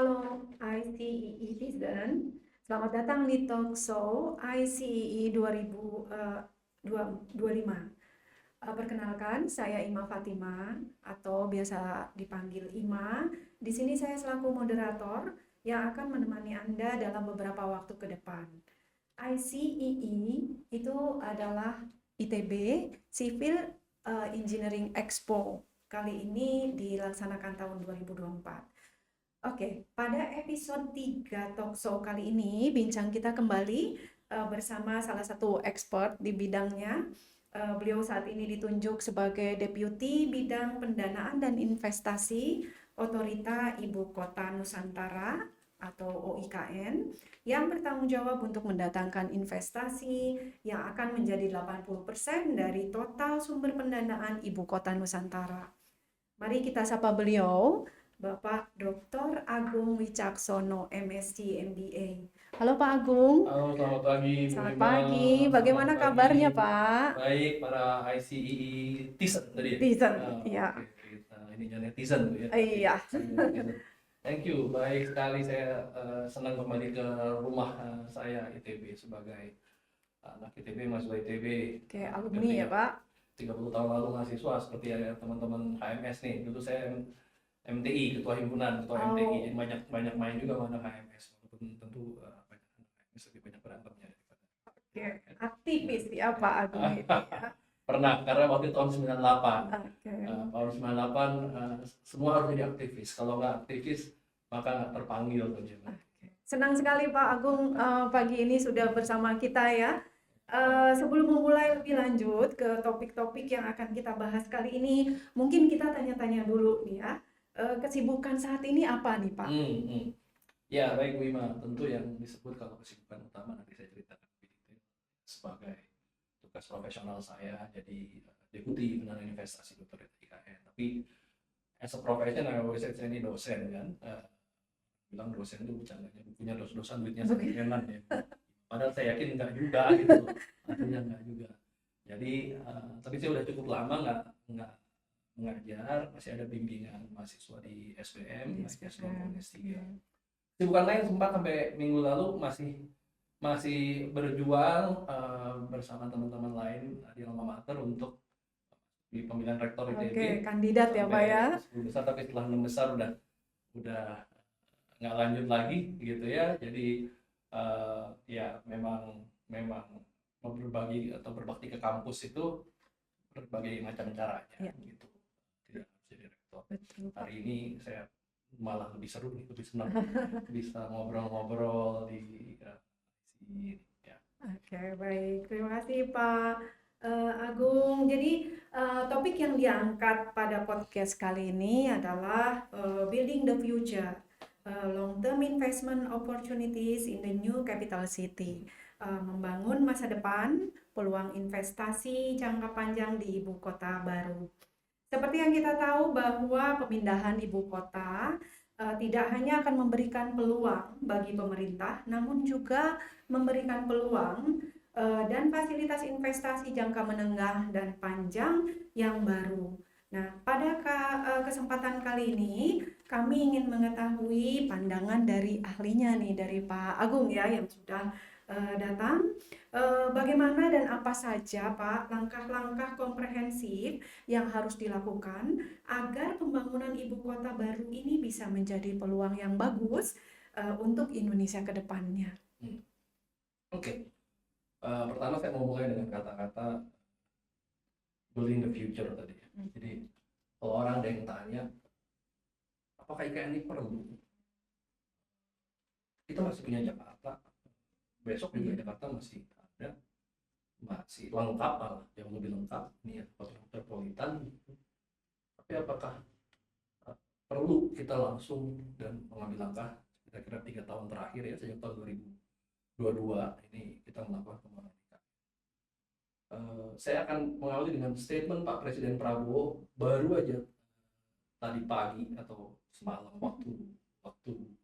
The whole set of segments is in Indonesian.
Halo ICEE Citizen, selamat datang di talk show ICEE 2025. Perkenalkan, saya Ima Fatima atau biasa dipanggil Ima. Di sini saya selaku moderator yang akan menemani Anda dalam beberapa waktu ke depan. ICEE itu adalah ITB Civil Engineering Expo. Kali ini dilaksanakan tahun 2024. Oke, pada episode 3 talk show kali ini, bincang kita kembali bersama salah satu expert di bidangnya. Beliau saat ini ditunjuk sebagai Deputi Bidang Pendanaan dan Investasi Otorita Ibu Kota Nusantara atau OIKN yang bertanggung jawab untuk mendatangkan investasi yang akan menjadi 80% dari total sumber pendanaan Ibu Kota Nusantara. Mari kita sapa beliau. Bapak Dr. Agung Wicaksono, MSc MBA. Halo Pak Agung. Halo, selamat pagi Bu Selamat Rima. pagi. Bagaimana Selamat kabarnya pagi. Pak? Baik, para ICEE netizen tadi ya? Netizen, ya. Oke, kita ininya netizen Bu ya. Iya. Netizen. Thank you, baik sekali. Saya senang kembali ke rumah saya ITB sebagai anak ITB, mahasiswa ITB. Oke, alumni ya Pak? 30 tahun lalu mahasiswa seperti ya teman-teman HMS nih. Dulu saya MTI, ketua himpunan, ketua MTI. Jadi banyak main juga sama anak HMS. Walaupun tentu banyak anak HMS lebih banyak berantemnya. Oke, aktivis ya Pak Agung ini ya. Pernah, karena waktu tahun 98. Oke. Tahun 98 semua harus jadi aktivis. Kalau nggak aktivis, maka nggak terpanggil. Senang sekali Pak Agung pagi ini sudah bersama kita ya. Sebelum memulai lebih lanjut ke topik-topik yang akan kita bahas kali ini, mungkin kita tanya-tanya dulu nih ya. Kesibukan saat ini apa nih Pak? Ya, baik Bu Ima. Tentu yang disebut kalau kesibukan utama nanti saya ceritakan lebih detail sebagai tugas profesional saya jadi Deputi Pendanaan Investasi Otorita IKN. Tapi as a profession, saya ini dosen kan. Bilang dosen itu bercandanya punya dos-dosan duitnya sekian ya. Padahal saya yakin enggak juga gitu. Artinya enggak juga. Jadi tapi saya udah cukup lama nggak mengajar, masih ada bimbingan mahasiswa di SBM, S2 S3. Kesibukan lain sempat sampai minggu lalu masih berjuang bersama teman-teman lain di alma mater untuk di pemilihan rektor ITB. Oke, kandidat ya Pak ya. 10 besar, tapi setelah 6 besar udah nggak lanjut lagi gitu ya. Jadi ya memang berbagi atau berbakti ke kampus itu berbagai macam caranya gitu. Tidak harus jadi rektor. Betul, Pak. Hari ini saya malah lebih seru nih, lebih senang bisa ngobrol-ngobrol di sini ya. Oke, baik. Terima kasih Pak Agung. Jadi topik yang diangkat pada podcast kali ini adalah Building the Future, Long-Term Investment Opportunities in the New Capital City. Membangun masa depan, peluang investasi jangka panjang di ibu kota baru. Seperti yang kita tahu bahwa pemindahan ibu kota tidak hanya akan memberikan peluang bagi pemerintah, namun juga memberikan peluang dan fasilitas investasi jangka menengah dan panjang yang baru. Nah, pada kesempatan kali ini kami ingin mengetahui pandangan dari ahlinya nih, dari Pak Agung ya yang sudah datang. Bagaimana dan apa saja Pak langkah-langkah komprehensif yang harus dilakukan agar pembangunan ibu kota baru ini bisa menjadi peluang yang bagus untuk Indonesia ke depannya? Oke. Pertama saya mau mulai dengan kata-kata building the future tadi. Jadi kalau orang ada yang tanya apakah IKN ini perlu, kita masih punya Jakarta, besok juga Jakarta masih ada, masih lengkap, jauh lebih lengkap nih ya, metropolitan. Tapi apakah perlu kita langsung dan mengambil langkah kira-kira 3 tahun terakhir ya, sejak tahun 2022 ini kita melakukan pembangunan IKN. Saya akan mengawali dengan statement Pak Presiden Prabowo baru aja tadi pagi atau semalam waktu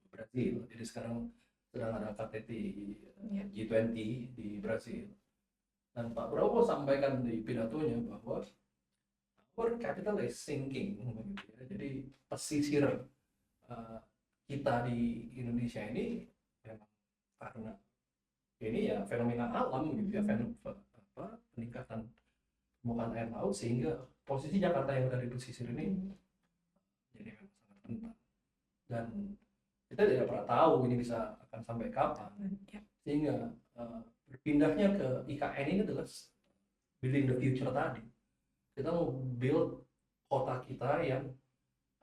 Brazil. Jadi sekarang sedang ada KTT G20 di Brazil. Dan Pak Prabowo sampaikan di pidatonya bahwa our capital is sinking. Jadi pesisir kita di Indonesia ini memang karena ini ya fenomena alam gitu ya, peningkatan permukaan air laut, sehingga posisi Jakarta yang ada di pesisir ini jadi memang sangat rentan, dan kita tidak pernah tahu ini bisa akan sampai kapan, sehingga berpindahnya ke IKN ini adalah building the future tadi. Kita mau build kota kita yang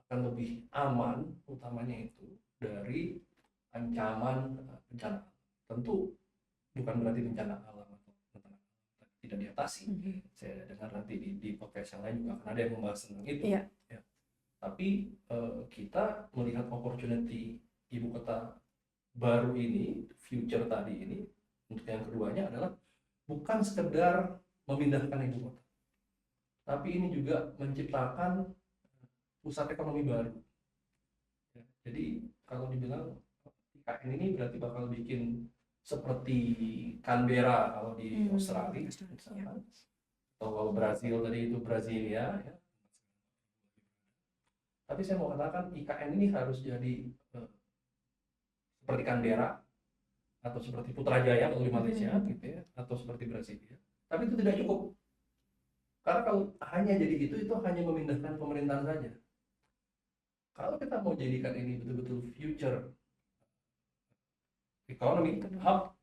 akan lebih aman, utamanya itu dari ancaman bencana. Tentu bukan berarti bencana alam atau bencana tidak diatasi. Saya dengar nanti di podcast yang lain juga akan ada yang membahas tentang itu. Ya. Tapi kita melihat opportunity ibu kota baru ini, future tadi ini, untuk yang keduanya adalah bukan sekedar memindahkan ibu kota, tapi ini juga menciptakan pusat ekonomi baru. Jadi kalau dibilang IKN ini berarti bakal bikin seperti Canberra kalau di Australia misalkan, atau kalau Brazil tadi itu Brasilia ya. Tapi saya mau katakan IKN ini harus jadi seperti Canberra atau seperti Putrajaya kalau di Malaysia gitu ya, atau seperti Brasilia. Tapi itu tidak cukup. Karena kalau hanya jadi itu hanya memindahkan pemerintahan saja. Kalau kita mau jadikan ini betul-betul future economy hub,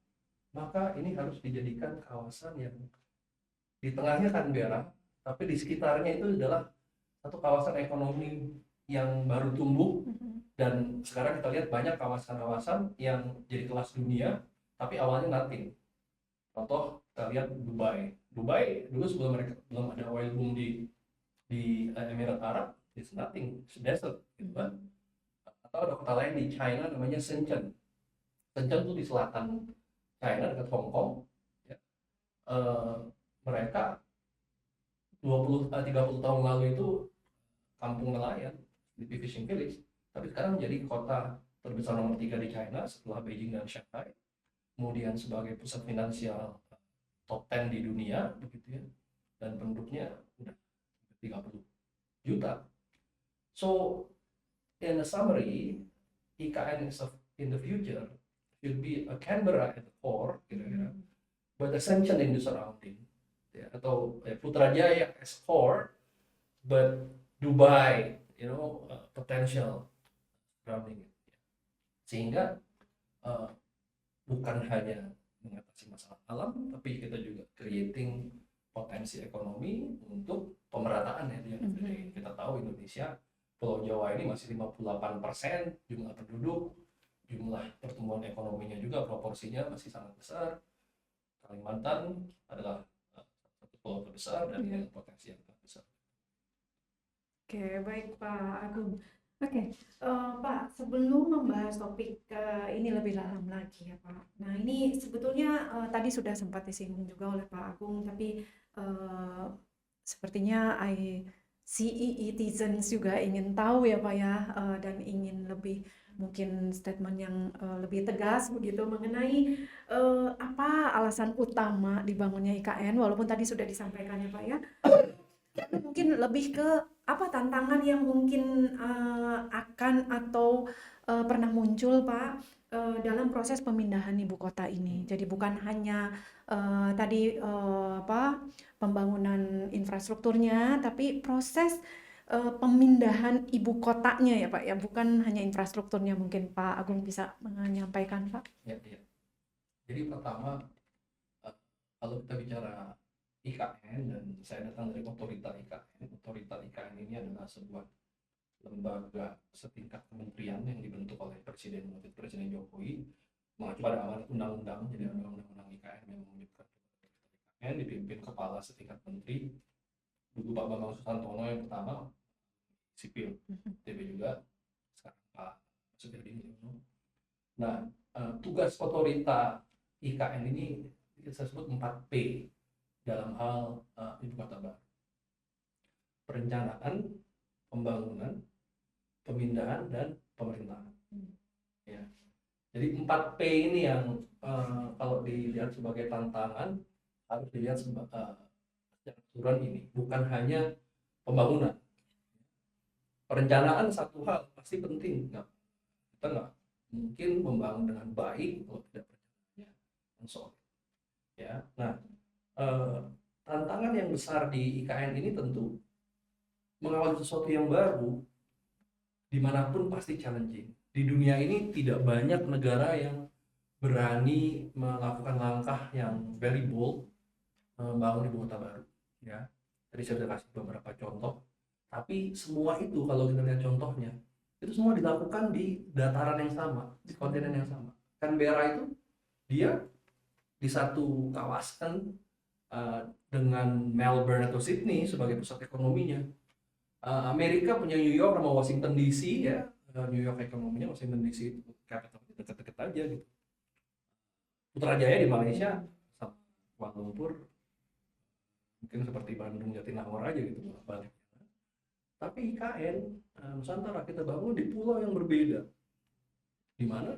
maka ini harus dijadikan kawasan yang di tengahnya Canberra, tapi di sekitarnya itu adalah satu kawasan ekonomi yang baru tumbuh. Dan sekarang kita lihat banyak kawasan-kawasan yang jadi kelas dunia, tapi awalnya nothing. Contoh kita lihat Dubai dulu sebelum ada oil boom di Emirat Arab, it's nothing, it's desert, gitu kan. Atau ada kota lain di China namanya Shenzhen. Shenzhen itu di selatan China dekat Hong Kong. Ya. Mereka 30 tahun lalu itu kampung nelayan di fishing village, tapi sekarang menjadi kota terbesar nomor 3 di China setelah Beijing dan Shanghai, kemudian sebagai pusat finansial top 10 di dunia begitu ya, dan penduduknya udah 30 juta. So in a summary, IKN in the future should be a Canberra at the core kira-kira, but Ascension in the surrounding ya, atau Putrajaya as core, but Dubai potential surrounding it. Sehingga bukan hanya mengatasi masalah alam, tapi kita juga creating potensi ekonomi untuk pemerataan ya. Kita tahu Indonesia, Pulau Jawa ini masih 58% jumlah penduduk, jumlah pertumbuhan ekonominya juga proporsinya masih sangat besar. Kalimantan adalah satu pulau terbesar dan dengan potensi yang sangat besar. Oke, baik Pak Agung. Oke, Pak, sebelum membahas topik ini lebih dalam lagi ya Pak. Nah ini sebetulnya tadi sudah sempat disinggung juga oleh Pak Agung, tapi sepertinya CEEtizens juga ingin tahu ya Pak ya, dan ingin lebih mungkin statement yang lebih tegas begitu mengenai apa alasan utama dibangunnya IKN, walaupun tadi sudah disampaikan ya Pak ya. Mungkin lebih ke apa tantangan yang mungkin akan atau pernah muncul Pak dalam proses pemindahan ibu kota ini. Jadi bukan hanya tadi pembangunan infrastrukturnya, tapi proses pemindahan ibu kotanya ya Pak ya, bukan hanya infrastrukturnya. Mungkin Pak Agung bisa menyampaikan Pak. Ya. Jadi pertama kalau kita bicara IKN, dan saya datang dari Otorita IKN. Otorita IKN ini adalah sebuah lembaga setingkat kementerian yang dibentuk oleh Presiden Jokowi mengacu pada amanat undang-undang. Jadi ada undang-undang IKN yang menyebutkan IKN dipimpin kepala setingkat menteri. Dulu Pak Bambang Susantono yang pertama sipil, TB juga, sekarang Pak Supiadi. Nah, tugas Otorita IKN ini kita sebut 4P dalam hal ibu kota baru: perencanaan, pembangunan, pemindahan, dan pemerintahan. Ya. Jadi 4P ini yang kalau dilihat sebagai tantangan harus dilihat sebagai aturan ini, bukan hanya pembangunan. Perencanaan satu hal pasti penting, kita nggak mungkin membangun dengan baik kalau tidak perencanaannya yang solid. Ya, nah eh, tantangan yang besar di IKN ini tentu mengawali sesuatu yang baru dimanapun pasti challenging. Di dunia ini tidak banyak negara yang berani melakukan langkah yang very bold membangun ibu kota baru. Ya, tadi saya sudah kasih beberapa contoh. Tapi semua itu kalau kita lihat contohnya, itu semua dilakukan di dataran yang sama, di kontinen yang sama. Canberra itu dia di satu kawasan dengan Melbourne atau Sydney sebagai pusat ekonominya. Amerika punya New York sama Washington DC ya. New York ekonominya, Washington DC itu capital dekat-dekat aja gitu. Putrajaya di Malaysia, Kuala Lumpur mungkin seperti Bandung Jatinangor aja gitu baliknya. Tapi IKN Nusantara kita bangun di pulau yang berbeda, di mana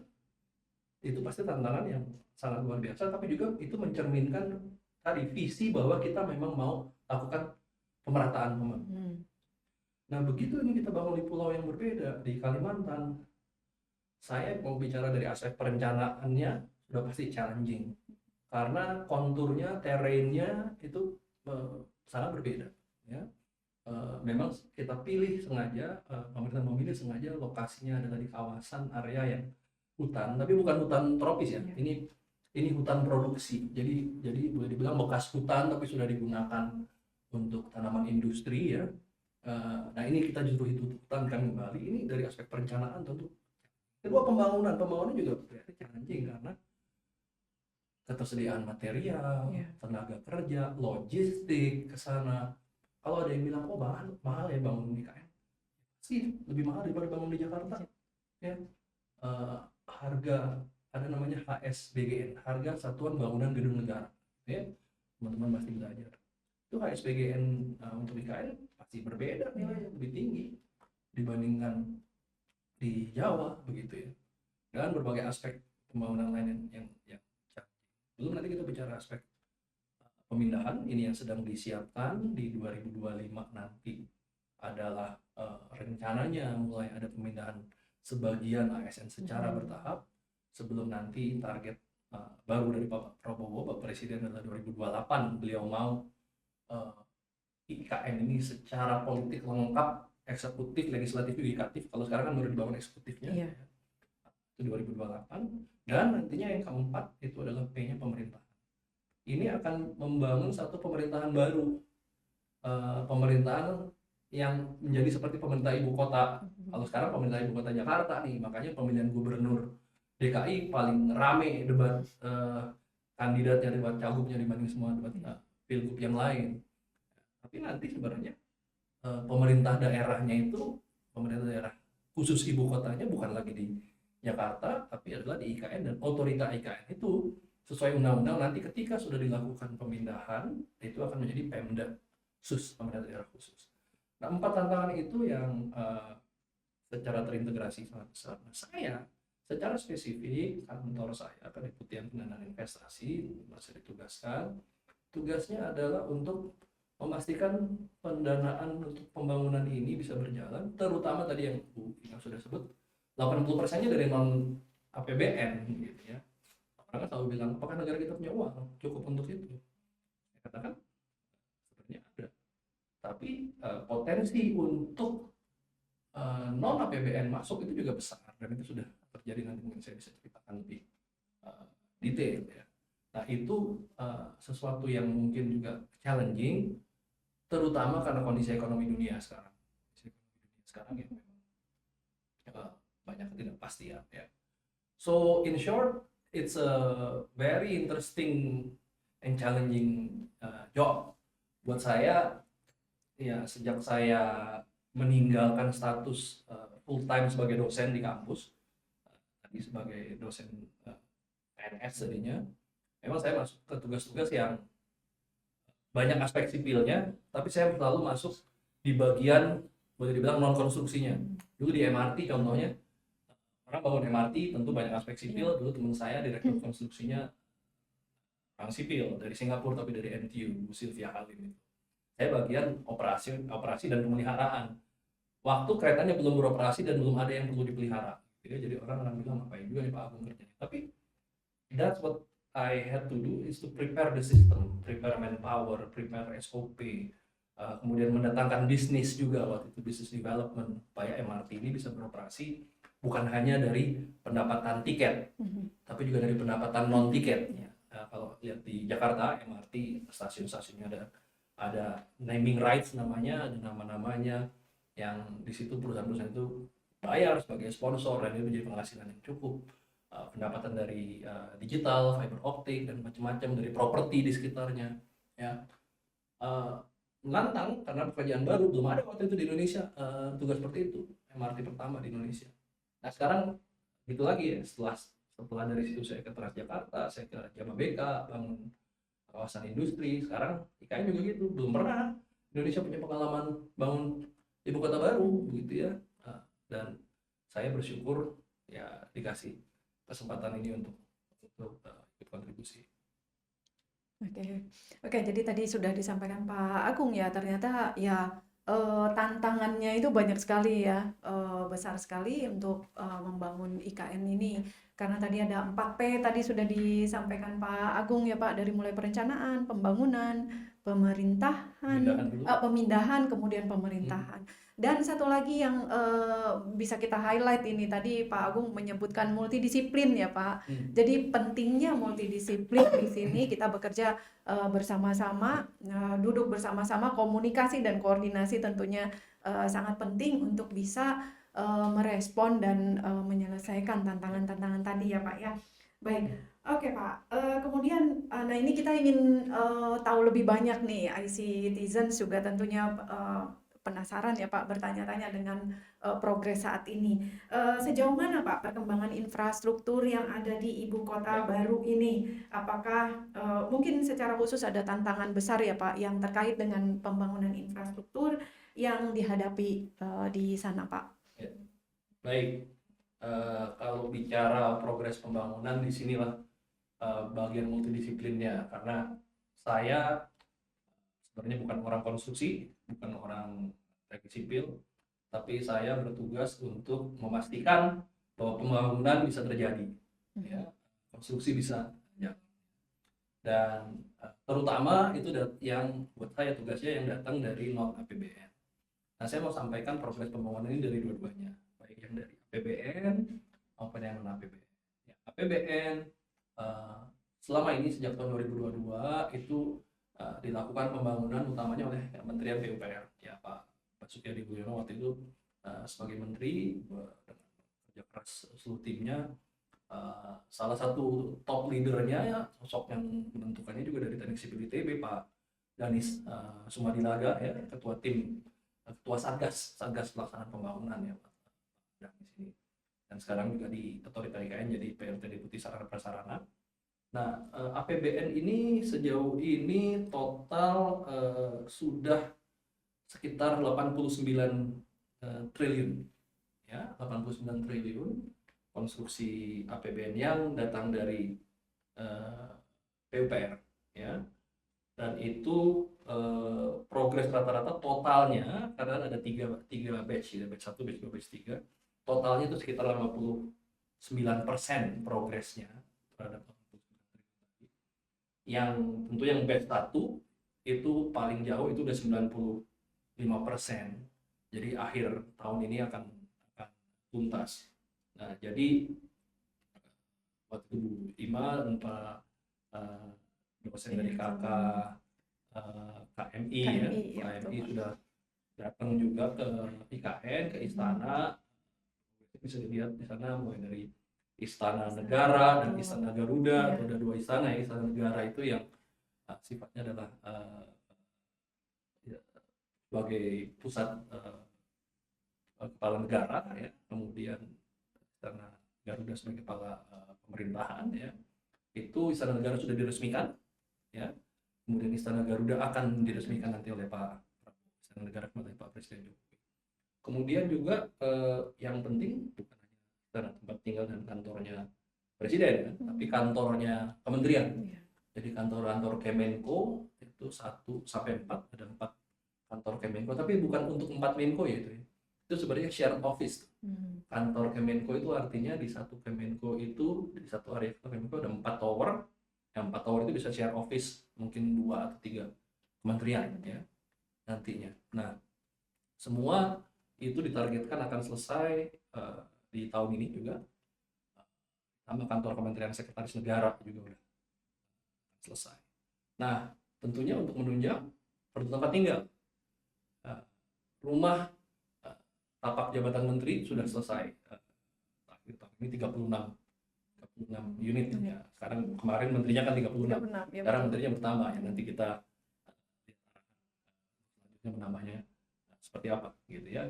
itu pasti tantangan yang sangat luar biasa, tapi juga itu mencerminkan tadi visi bahwa kita memang mau lakukan pemerataan pembangunan. Nah begitu ini kita bangun di pulau yang berbeda di Kalimantan, saya mau bicara dari aspek perencanaannya sudah pasti challenging karena konturnya, terrainnya itu sangat berbeda. Ya. Memang kita pilih sengaja, pemerintah memilih sengaja lokasinya adalah di kawasan area yang hutan, tapi bukan hutan tropis ya. Ini hutan produksi. Jadi boleh dibilang bekas hutan tapi sudah digunakan untuk tanaman industri ya. Nah ini kita justru itu hutan kan kembali. Ini dari aspek perencanaan tentu. Kedua pembangunan juga berarti challenging karena ketersediaan material, tenaga kerja, logistik ke sana. Kalau ada yang bilang oh mahal ya bangun di IKN, sih lebih mahal daripada bangun di Jakarta. Ya, harga ada namanya HSBGN, harga Satuan Bangunan Gedung Negara. Ya, teman-teman pasti belajar. Itu HSBGN untuk IKN pasti berbeda nilainya, lebih tinggi dibandingkan di Jawa begitu ya. Dan berbagai aspek pembangunan lain yang belum nanti kita bicara aspek pemindahan ini yang sedang disiapkan di 2025 nanti adalah rencananya mulai ada pemindahan sebagian ASN secara bertahap sebelum nanti target baru dari Pak Prabowo, Pak Presiden adalah 2028 beliau mau IKN ini secara politik lengkap, eksekutif, legislatif, yudikatif. Kalau sekarang kan baru dibangun eksekutifnya. Itu 2028 dan nantinya yang keempat itu adalah P-nya pemerintah. Ini akan membangun satu pemerintahan baru, pemerintahan yang menjadi seperti pemerintah ibu kota. Kalau sekarang pemerintah ibu kota Jakarta nih, makanya pemilihan gubernur DKI paling rame debat kandidatnya, debat cagupnya dibanding semua debat pilgub yang lain. Tapi nanti sebenarnya pemerintah daerahnya itu, pemerintah daerah khusus ibu kotanya bukan lagi di Jakarta, tapi adalah di IKN, dan otorita IKN itu sesuai undang-undang nanti ketika sudah dilakukan pemindahan itu akan menjadi Pemda khusus, pemerintah daerah khusus. Nah 4 tantangan itu yang secara terintegrasi sangat besar. Nah, saya secara spesifik kantor saya Kedeputian Pendanaan Investasi masih ditugaskan, tugasnya adalah untuk memastikan pendanaan untuk pembangunan ini bisa berjalan, terutama tadi yang Bu Ina sudah sebut 80%-nya dari non APBN gitu ya. Orang kan selalu bilang apakah negara kita punya uang cukup untuk itu? Saya katakan sebenarnya ada. Tapi potensi untuk non APBN masuk itu juga besar dan itu sudah terjadi, nanti mungkin saya bisa ceritakan lebih detail ya. Nah itu sesuatu yang mungkin juga challenging, terutama karena kondisi ekonomi dunia sekarang. Kondisi ekonomi dunia sekarang ya memang banyak ketidakpastian ya. So in short, it's a very interesting and challenging job buat saya. Ya sejak saya meninggalkan status full time sebagai dosen di kampus, tadi sebagai dosen PNS tadinya, memang saya masuk ke tugas-tugas yang banyak aspek sipilnya, tapi saya selalu masuk di bagian boleh dibilang non konstruksinya. Dulu di MRT contohnya, orang bangun MRT tentu banyak aspek sipil. Dulu teman saya direktur konstruksinya orang sipil dari Singapura tapi dari NTU, Sylvia Halim itu. Saya bagian operasi dan pemeliharaan. Waktu keretanya belum beroperasi dan belum ada yang perlu dipelihara. ya. Jadi orang bilang ngapain juga nih Pak Agung kerjanya. Tapi that's what I had to do, is to prepare the system, prepare manpower, prepare SOP, kemudian mendatangkan bisnis juga, waktu itu business development, supaya MRT ini bisa beroperasi bukan hanya dari pendapatan tiket, tapi juga dari pendapatan non tiket. Kalau lihat di Jakarta MRT stasiun-stasiunnya ada naming rights namanya, ada nama-namanya yang di situ perusahaan-perusahaan itu bayar sebagai sponsor dan itu menjadi penghasilan yang cukup. Pendapatan dari digital, fiber optik dan macam-macam dari properti di sekitarnya, ya. Menantang karena pekerjaan baru, belum ada waktu itu di Indonesia tugas seperti itu, MRT pertama di Indonesia. Nah sekarang gitu lagi ya, setelah dari situ saya ke Transjakarta, saya ke Jababeka, bangun kawasan industri. Sekarang IKN juga gitu, belum pernah Indonesia punya pengalaman bangun ibu kota baru begitu ya. Dan saya bersyukur ya dikasih kesempatan ini untuk ikut kontribusi. Oke, jadi tadi sudah disampaikan Pak Agung ya, ternyata ya tantangannya itu banyak sekali ya, besar sekali untuk membangun IKN ini. Karena tadi ada 4P tadi sudah disampaikan Pak Agung ya Pak, dari mulai perencanaan, pembangunan, pemindahan, kemudian pemerintahan. Dan satu lagi yang bisa kita highlight ini tadi Pak Agung menyebutkan multidisiplin ya Pak. Jadi pentingnya multidisiplin di sini, kita bekerja bersama-sama, duduk bersama-sama, komunikasi dan koordinasi tentunya sangat penting untuk bisa merespon dan menyelesaikan tantangan-tantangan tadi ya Pak ya. Baik, oke Pak. Kemudian, nah ini kita ingin tahu lebih banyak nih, iCitizens juga tentunya penasaran ya Pak, bertanya-tanya dengan progres saat ini. Sejauh mana Pak perkembangan infrastruktur yang ada di ibu kota baru ini? Apakah mungkin secara khusus ada tantangan besar ya Pak yang terkait dengan pembangunan infrastruktur yang dihadapi di sana Pak? Ya. Baik, kalau bicara progres pembangunan di sinilah bagian multidisiplinnya, karena saya sebenarnya bukan orang konstruksi, bukan orang teknik sipil, tapi saya bertugas untuk memastikan bahwa pembangunan bisa terjadi, ya, konstruksi bisa, ya. Dan terutama itu yang buat saya tugasnya yang datang dari non APBN. Nah, saya mau sampaikan progres pembangunan ini dari dua-duanya, baik yang dari APBN maupun yang non APBN. Ya, APBN selama ini sejak tahun 2022 itu dilakukan pembangunan utamanya oleh Kementerian PUPR, ya Pak Basuki Hadimulyono waktu itu sebagai menteri dengan kerja keras seluruh timnya. Salah satu top leadernya ya, sosok yang menentukannya juga dari Teknik Sipil ITB, Pak Danis Sumadilaga, ya, ketua Satgas pelaksanaan pembangunan ya Pak Danis ini, dan sekarang juga di Otorita IKN jadi PLT Deputi Sarana Prasarana. Nah, APBN ini sejauh ini total sudah sekitar 89 triliun, ya, 89 triliun konstruksi APBN yang datang dari PUPR, ya. Dan itu progres rata-rata totalnya, karena ada tiga batch, ya, batch 1, batch 2, batch 3, totalnya itu sekitar 59% progresnya terhadap yang tentu yang batch 1 itu paling jauh, itu udah 95%. Jadi akhir tahun ini akan tuntas. Nah, jadi waktu Bu Ima dan Pak dosen dari KMI ya, KMI sudah datang juga ke IKN, ke Istana. Bisa dilihat di sana mulai dari Istana Negara dan Istana Garuda. Ada dua istana ya. Istana Negara itu yang sifatnya adalah sebagai pusat kepala negara, ya. Kemudian Istana Garuda sebagai kepala pemerintahan, ya. Itu Istana Negara sudah diresmikan, ya. Kemudian Istana Garuda akan diresmikan nanti oleh Pak Prabowo, Istana Negara oleh Pak Presiden Jokowi. Kemudian juga yang penting bukan hanya tempat tinggal dan kantornya Presiden, ya, tapi kantornya kementerian. Jadi kantor-kantor Kemenko itu 1 sampai 4, ada 4 kantor Kemenko, tapi bukan untuk 4 Menko ya itu. Itu sebenarnya shared office. Kantor Kemenko itu artinya di satu Kemenko itu, di satu area Kemenko ada 4 tower. Yang 4 tower itu bisa share office, mungkin 2 atau 3 kementerian ya nantinya. Nah, semua itu ditargetkan akan selesai di tahun ini juga. Sama kantor Kementerian Sekretaris Negara juga udah selesai. Nah, tentunya untuk menunjang perlu tempat tinggal. Rumah tapak jabatan menteri sudah selesai. Akhir tahun ini 36 unit ya. Sekarang kemarin menterinya kan 36. Sekarang menterinya bertambah ya. Nanti kita selanjutnya menambahnya seperti apa gitu ya.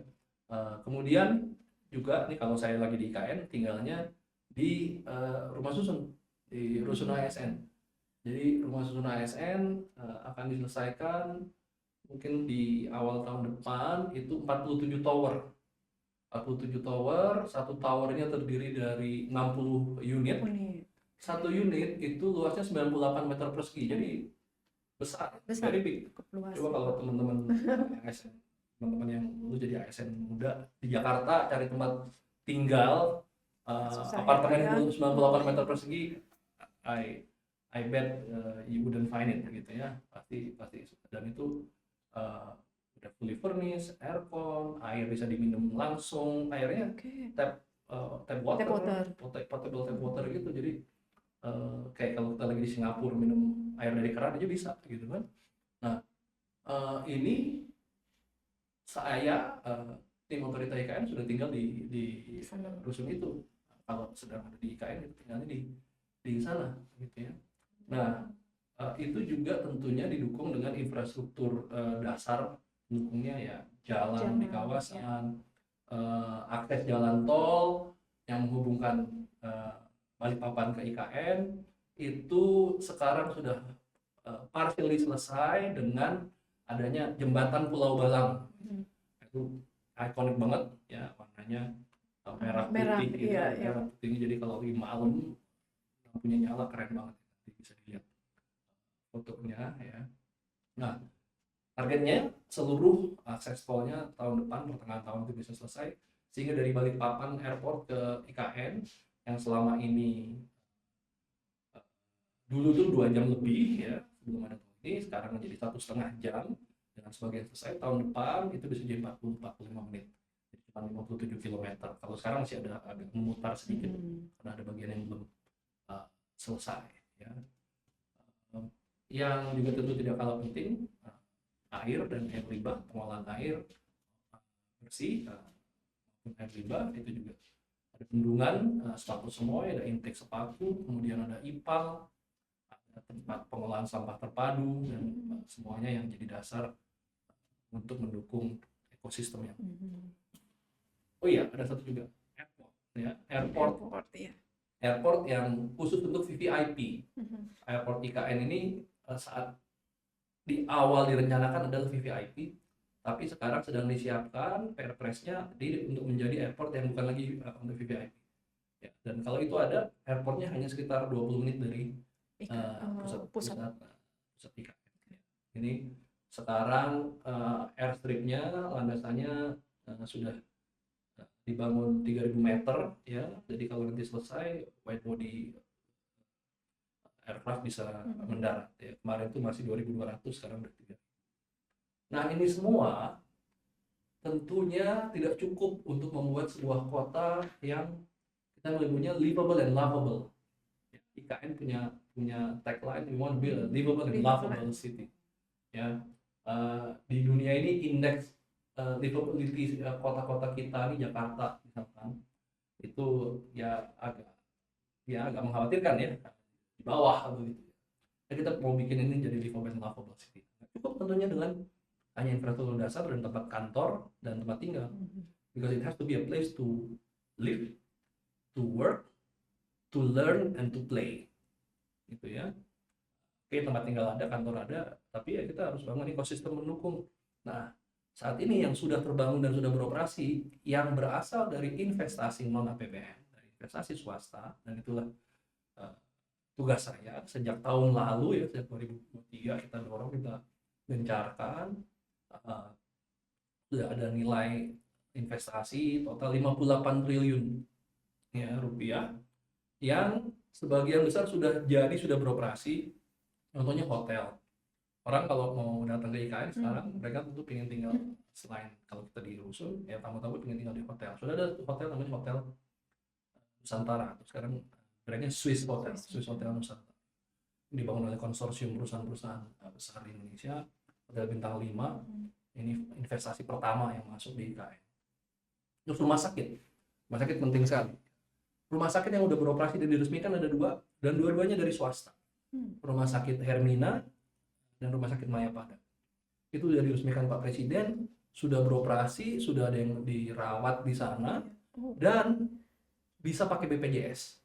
Kemudian juga nih kalau saya lagi di IKN tinggalnya di rumah susun di rusun ASN. Jadi rumah susun ASN akan diselesaikan mungkin di awal tahun depan. Itu 47 tower. 47 tower, satu towernya terdiri dari 60 unit. Satu unit itu luasnya 98 meter persegi. Jadi besar. Very big. Coba kalau teman-teman ASN, teman-teman yang dulu jadi ASN muda di Jakarta cari tempat tinggal apartemen itu 98 meter persegi, I bet you wouldn't find it gitu ya. Pasti dan itu udah fully furnished, aircon, air bisa diminum langsung, airnya tap water, potable tap water gitu. Jadi kayak kalau kita lagi di Singapura minum air dari keran aja bisa gitu kan. Nah, ini saya tim otorita IKN sudah tinggal di rusun itu. Kalau sedang ada di IKN itu tinggalnya di sana gitu ya. Nah, itu juga tentunya didukung dengan infrastruktur dasar, dukungnya ya jalan di kawasan, akses jalan tol yang menghubungkan Balikpapan ke IKN itu sekarang sudah partially selesai dengan adanya jembatan Pulau Balang. Itu ikonik banget ya, warnanya merah putih gitu, merah putih. Jadi kalau di malam lampunya nyala keren banget, bisa dilihat fotonya ya. Nah, targetnya seluruh akses tolnya tahun depan pertengahan tahun itu bisa selesai, sehingga dari Balikpapan Airport ke IKN yang selama ini dulu tuh 2 jam lebih ya sebelum ada tol ini, sekarang menjadi 1,5 jam dengan sebagian selesai. Tahun depan itu bisa jadi 40-45 menit, jadi cuma 57 km. Kalau sekarang masih ada agak memutar sedikit karena ada bagian yang belum selesai ya. Yang juga tentu tidak kalah penting, air dan air limbah, pengolahan air bersih maupun air limbah itu juga ada bendungan sepatu semua, ada intake sepatu, kemudian ada IPAL, ada tempat pengolahan sampah terpadu, dan semuanya yang jadi dasar untuk mendukung ekosistem yang. Oh iya, ada satu juga airport ya, airport yang khusus untuk VVIP. Airport IKN ini saat di awal direncanakan adalah VVIP, tapi sekarang sedang disiapkan Perpresnya untuk menjadi airport yang bukan lagi untuk VVIP ya. Dan kalau itu ada, airportnya hanya sekitar 20 menit dari pusat IKN. Ini sekarang airstripnya, landasannya sudah dibangun 3.000 meter ya. Jadi kalau nanti selesai, wide body aircraft bisa mendarat ya. Kemarin itu masih 2.200, sekarang udah 3.000. Nah, ini semua tentunya tidak cukup untuk membuat sebuah kota yang kita menyebutnya livable and lovable. IKN punya tagline, we want to build a livable and lovable city. Ya, di dunia ini indeks livability kota-kota kita nih, Jakarta misalkan, itu ya agak mengkhawatirkan ya, di bawah begitu. Ya, kita mau bikin ini jadi livable and lovable city. Cukup tentunya dengan hanya infrastruktur dasar dan tempat kantor dan tempat tinggal, because it has to be a place to live, to work, to learn, and to play gitu ya. Oke, tempat tinggal ada, kantor ada, tapi ya kita harus bangun ekosistem mendukung. Nah, saat ini yang sudah terbangun dan sudah beroperasi yang berasal dari investasi non APBN, dari investasi swasta, dan itulah tugas saya sejak tahun lalu ya, sejak 2023 kita dorong, kita gencarkan. Sudah ada nilai investasi total 58 triliun ya rupiah, yang sebagian besar sudah beroperasi. Contohnya hotel. Orang kalau mau datang ke IKN sekarang, mereka tentu pengen tinggal, selain kalau kita di rusun, ya tamu-tamu pengen tinggal di hotel. Sudah ada hotel namanya Hotel Nusantara, atau sekarang brandnya Swiss Hotel Nusantara. Dibangun oleh konsorsium perusahaan-perusahaan besar di Indonesia. Hotel bintang 5, ini investasi pertama yang masuk di IKN. Terus rumah sakit penting sekali. Rumah sakit yang udah beroperasi dan diresmikan ada 2, dan dua-duanya dari swasta. Rumah sakit Hermina dan Rumah Sakit Mayapada. Itu sudah diresmikan Pak Presiden, sudah beroperasi, sudah ada yang dirawat di sana, dan bisa pakai BPJS.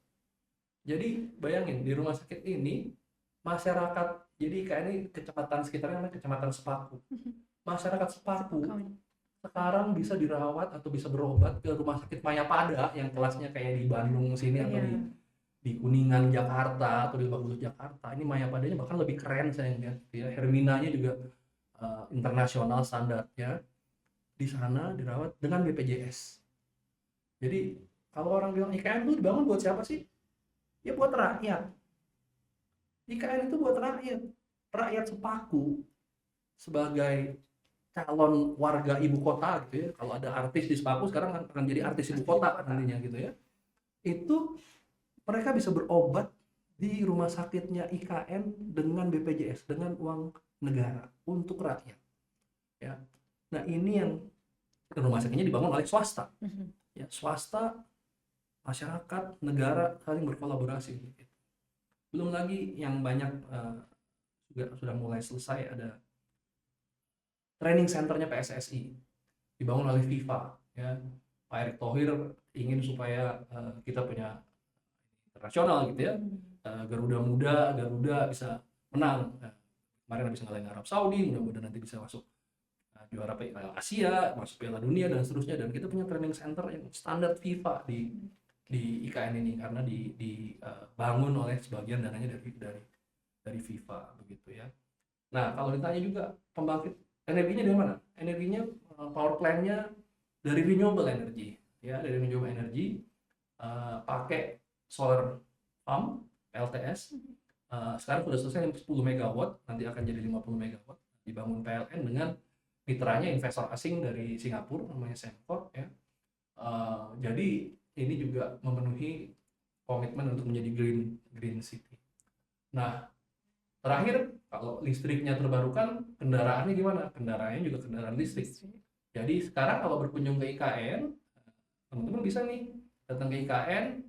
Jadi bayangin, di rumah sakit ini masyarakat, jadi kayak ini kecamatan sekitarnya namanya Kecamatan Sepaku. Masyarakat Sepaku sekarang bisa dirawat atau bisa berobat ke Rumah Sakit Mayapada yang kelasnya kayak di Bandung sini atau di Kuningan Jakarta atau di Lebak Bulus Jakarta. Ini Mayapadanya bahkan lebih keren saya lihat ya. Herminanya juga internasional standar ya. Di sana dirawat dengan BPJS. Jadi kalau orang bilang IKN itu dibangun buat siapa sih? Ya buat rakyat. IKN itu buat rakyat. Rakyat Sepaku sebagai calon warga ibu kota gitu ya. Kalau ada artis di Sepaku sekarang akan jadi artis ibu kota nantinya gitu ya. Itu mereka bisa berobat di rumah sakitnya IKN dengan BPJS, dengan uang negara untuk rakyat. Ya. Nah, ini yang rumah sakitnya dibangun oleh swasta. Ya, swasta, masyarakat, negara saling berkolaborasi. Belum lagi yang banyak juga sudah mulai selesai, ada training centernya PSSI dibangun oleh FIFA ya. Pak Erick Thohir ingin supaya kita punya internasional gitu ya. Garuda Muda, Garuda bisa menang. Kemarin habis ngalahin Arab Saudi, mudah-mudahan nanti bisa masuk juara Asia, masuk Piala Dunia dan seterusnya. Dan kita punya training center yang standar FIFA di IKN ini karena dibangun oleh sebagian dananya dari FIFA begitu ya. Nah, kalau ditanya juga pembangkit energinya dari mana? Energinya power plant-nya dari renewable energy ya, dari renewable energy, pakai solar farm LTS. Sekarang sudah selesai 10 megawatt, nanti akan jadi 50 megawatt, dibangun PLN dengan mitranya investor asing dari Singapura namanya Sembcorp ya. Jadi ini juga memenuhi komitmen untuk menjadi green city. Nah, terakhir, kalau listriknya terbarukan, kendaraannya gimana? Kendaraannya juga kendaraan listrik. Jadi sekarang kalau berkunjung ke IKN, teman-teman bisa nih datang ke IKN,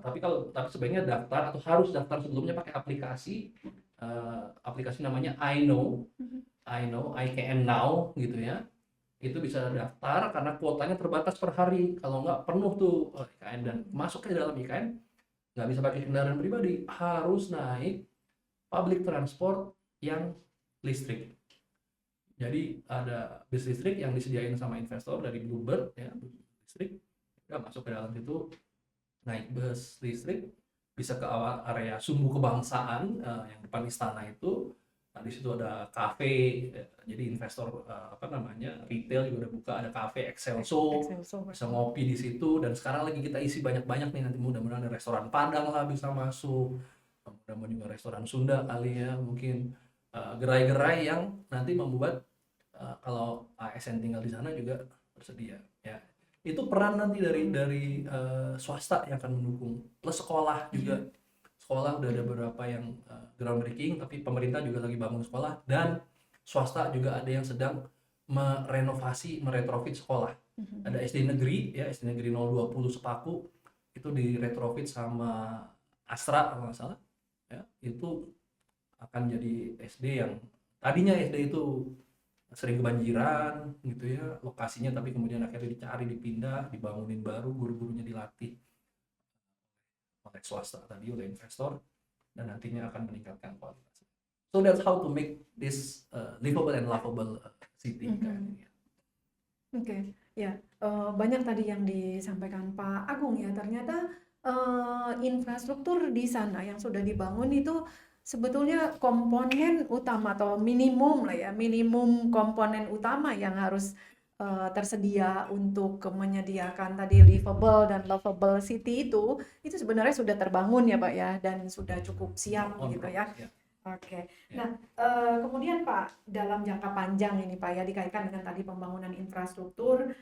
tapi sebaiknya daftar atau harus daftar sebelumnya pakai aplikasi namanya IKN Now gitu ya. Itu bisa daftar karena kuotanya terbatas per hari. Kalau nggak penuh tuh IKN, dan masuk ke dalam IKN nggak bisa pakai kendaraan pribadi, harus naik public transport yang listrik. Jadi ada bis listrik yang disediain sama investor dari Bluebird ya, listrik. Kita masuk ke dalam situ, naik bus listrik, bisa ke area Sumbu Kebangsaan yang depan istana itu. Nah, di situ ada kafe, jadi investor retail juga udah buka, ada kafe Excelso, bisa ngopi di situ. Dan sekarang lagi kita isi banyak-banyak nih, nanti mudah-mudahan ada restoran Padang lah bisa masuk, mudah-mudahan juga restoran Sunda kali ya, mungkin gerai-gerai yang nanti membuat kalau ASN tinggal di sana juga bersedia ya. Itu peran nanti dari swasta yang akan mendukung, plus sekolah juga. Sekolah udah ada beberapa yang groundbreaking, tapi pemerintah juga lagi bangun sekolah, dan swasta juga ada yang sedang meretrofit sekolah. Ada SD negeri ya, SD negeri 020 Sepaku itu diretrofit sama Astra kalau nggak salah ya. Itu akan jadi SD yang tadinya SD itu sering kebanjiran gitu ya lokasinya, tapi kemudian akhirnya dicari, dipindah, dibangunin baru, guru-gurunya dilatih oleh swasta tadi, oleh investor, dan nantinya akan meningkatkan kualitas. So that's how to make this livable and lovable city. Oke, ya banyak tadi yang disampaikan Pak Agung ya. Ternyata infrastruktur di sana yang sudah dibangun itu sebetulnya komponen utama atau minimum lah ya, minimum komponen utama yang harus tersedia untuk menyediakan tadi livable dan lovable city itu sebenarnya sudah terbangun ya Pak ya, dan sudah cukup siap On gitu ya. progress, ya. Oke. Ya. Nah, kemudian Pak, dalam jangka panjang ini Pak ya, dikaitkan dengan tadi pembangunan infrastruktur,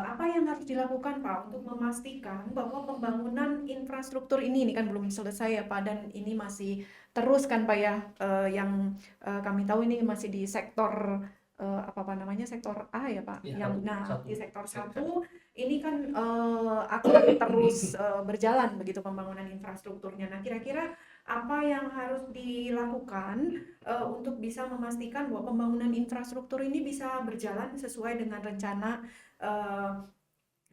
apa yang harus dilakukan Pak untuk memastikan bahwa pembangunan infrastruktur ini kan belum selesai ya Pak, dan ini masih terus kan Pak ya, yang kami tahu ini masih di sektor apa namanya, sektor A ya Pak, Ya, yang satu. di sektor 1 ini kan akan terus berjalan begitu pembangunan infrastrukturnya. Nah, kira-kira apa yang harus dilakukan untuk bisa memastikan bahwa pembangunan infrastruktur ini bisa berjalan sesuai dengan rencana uh,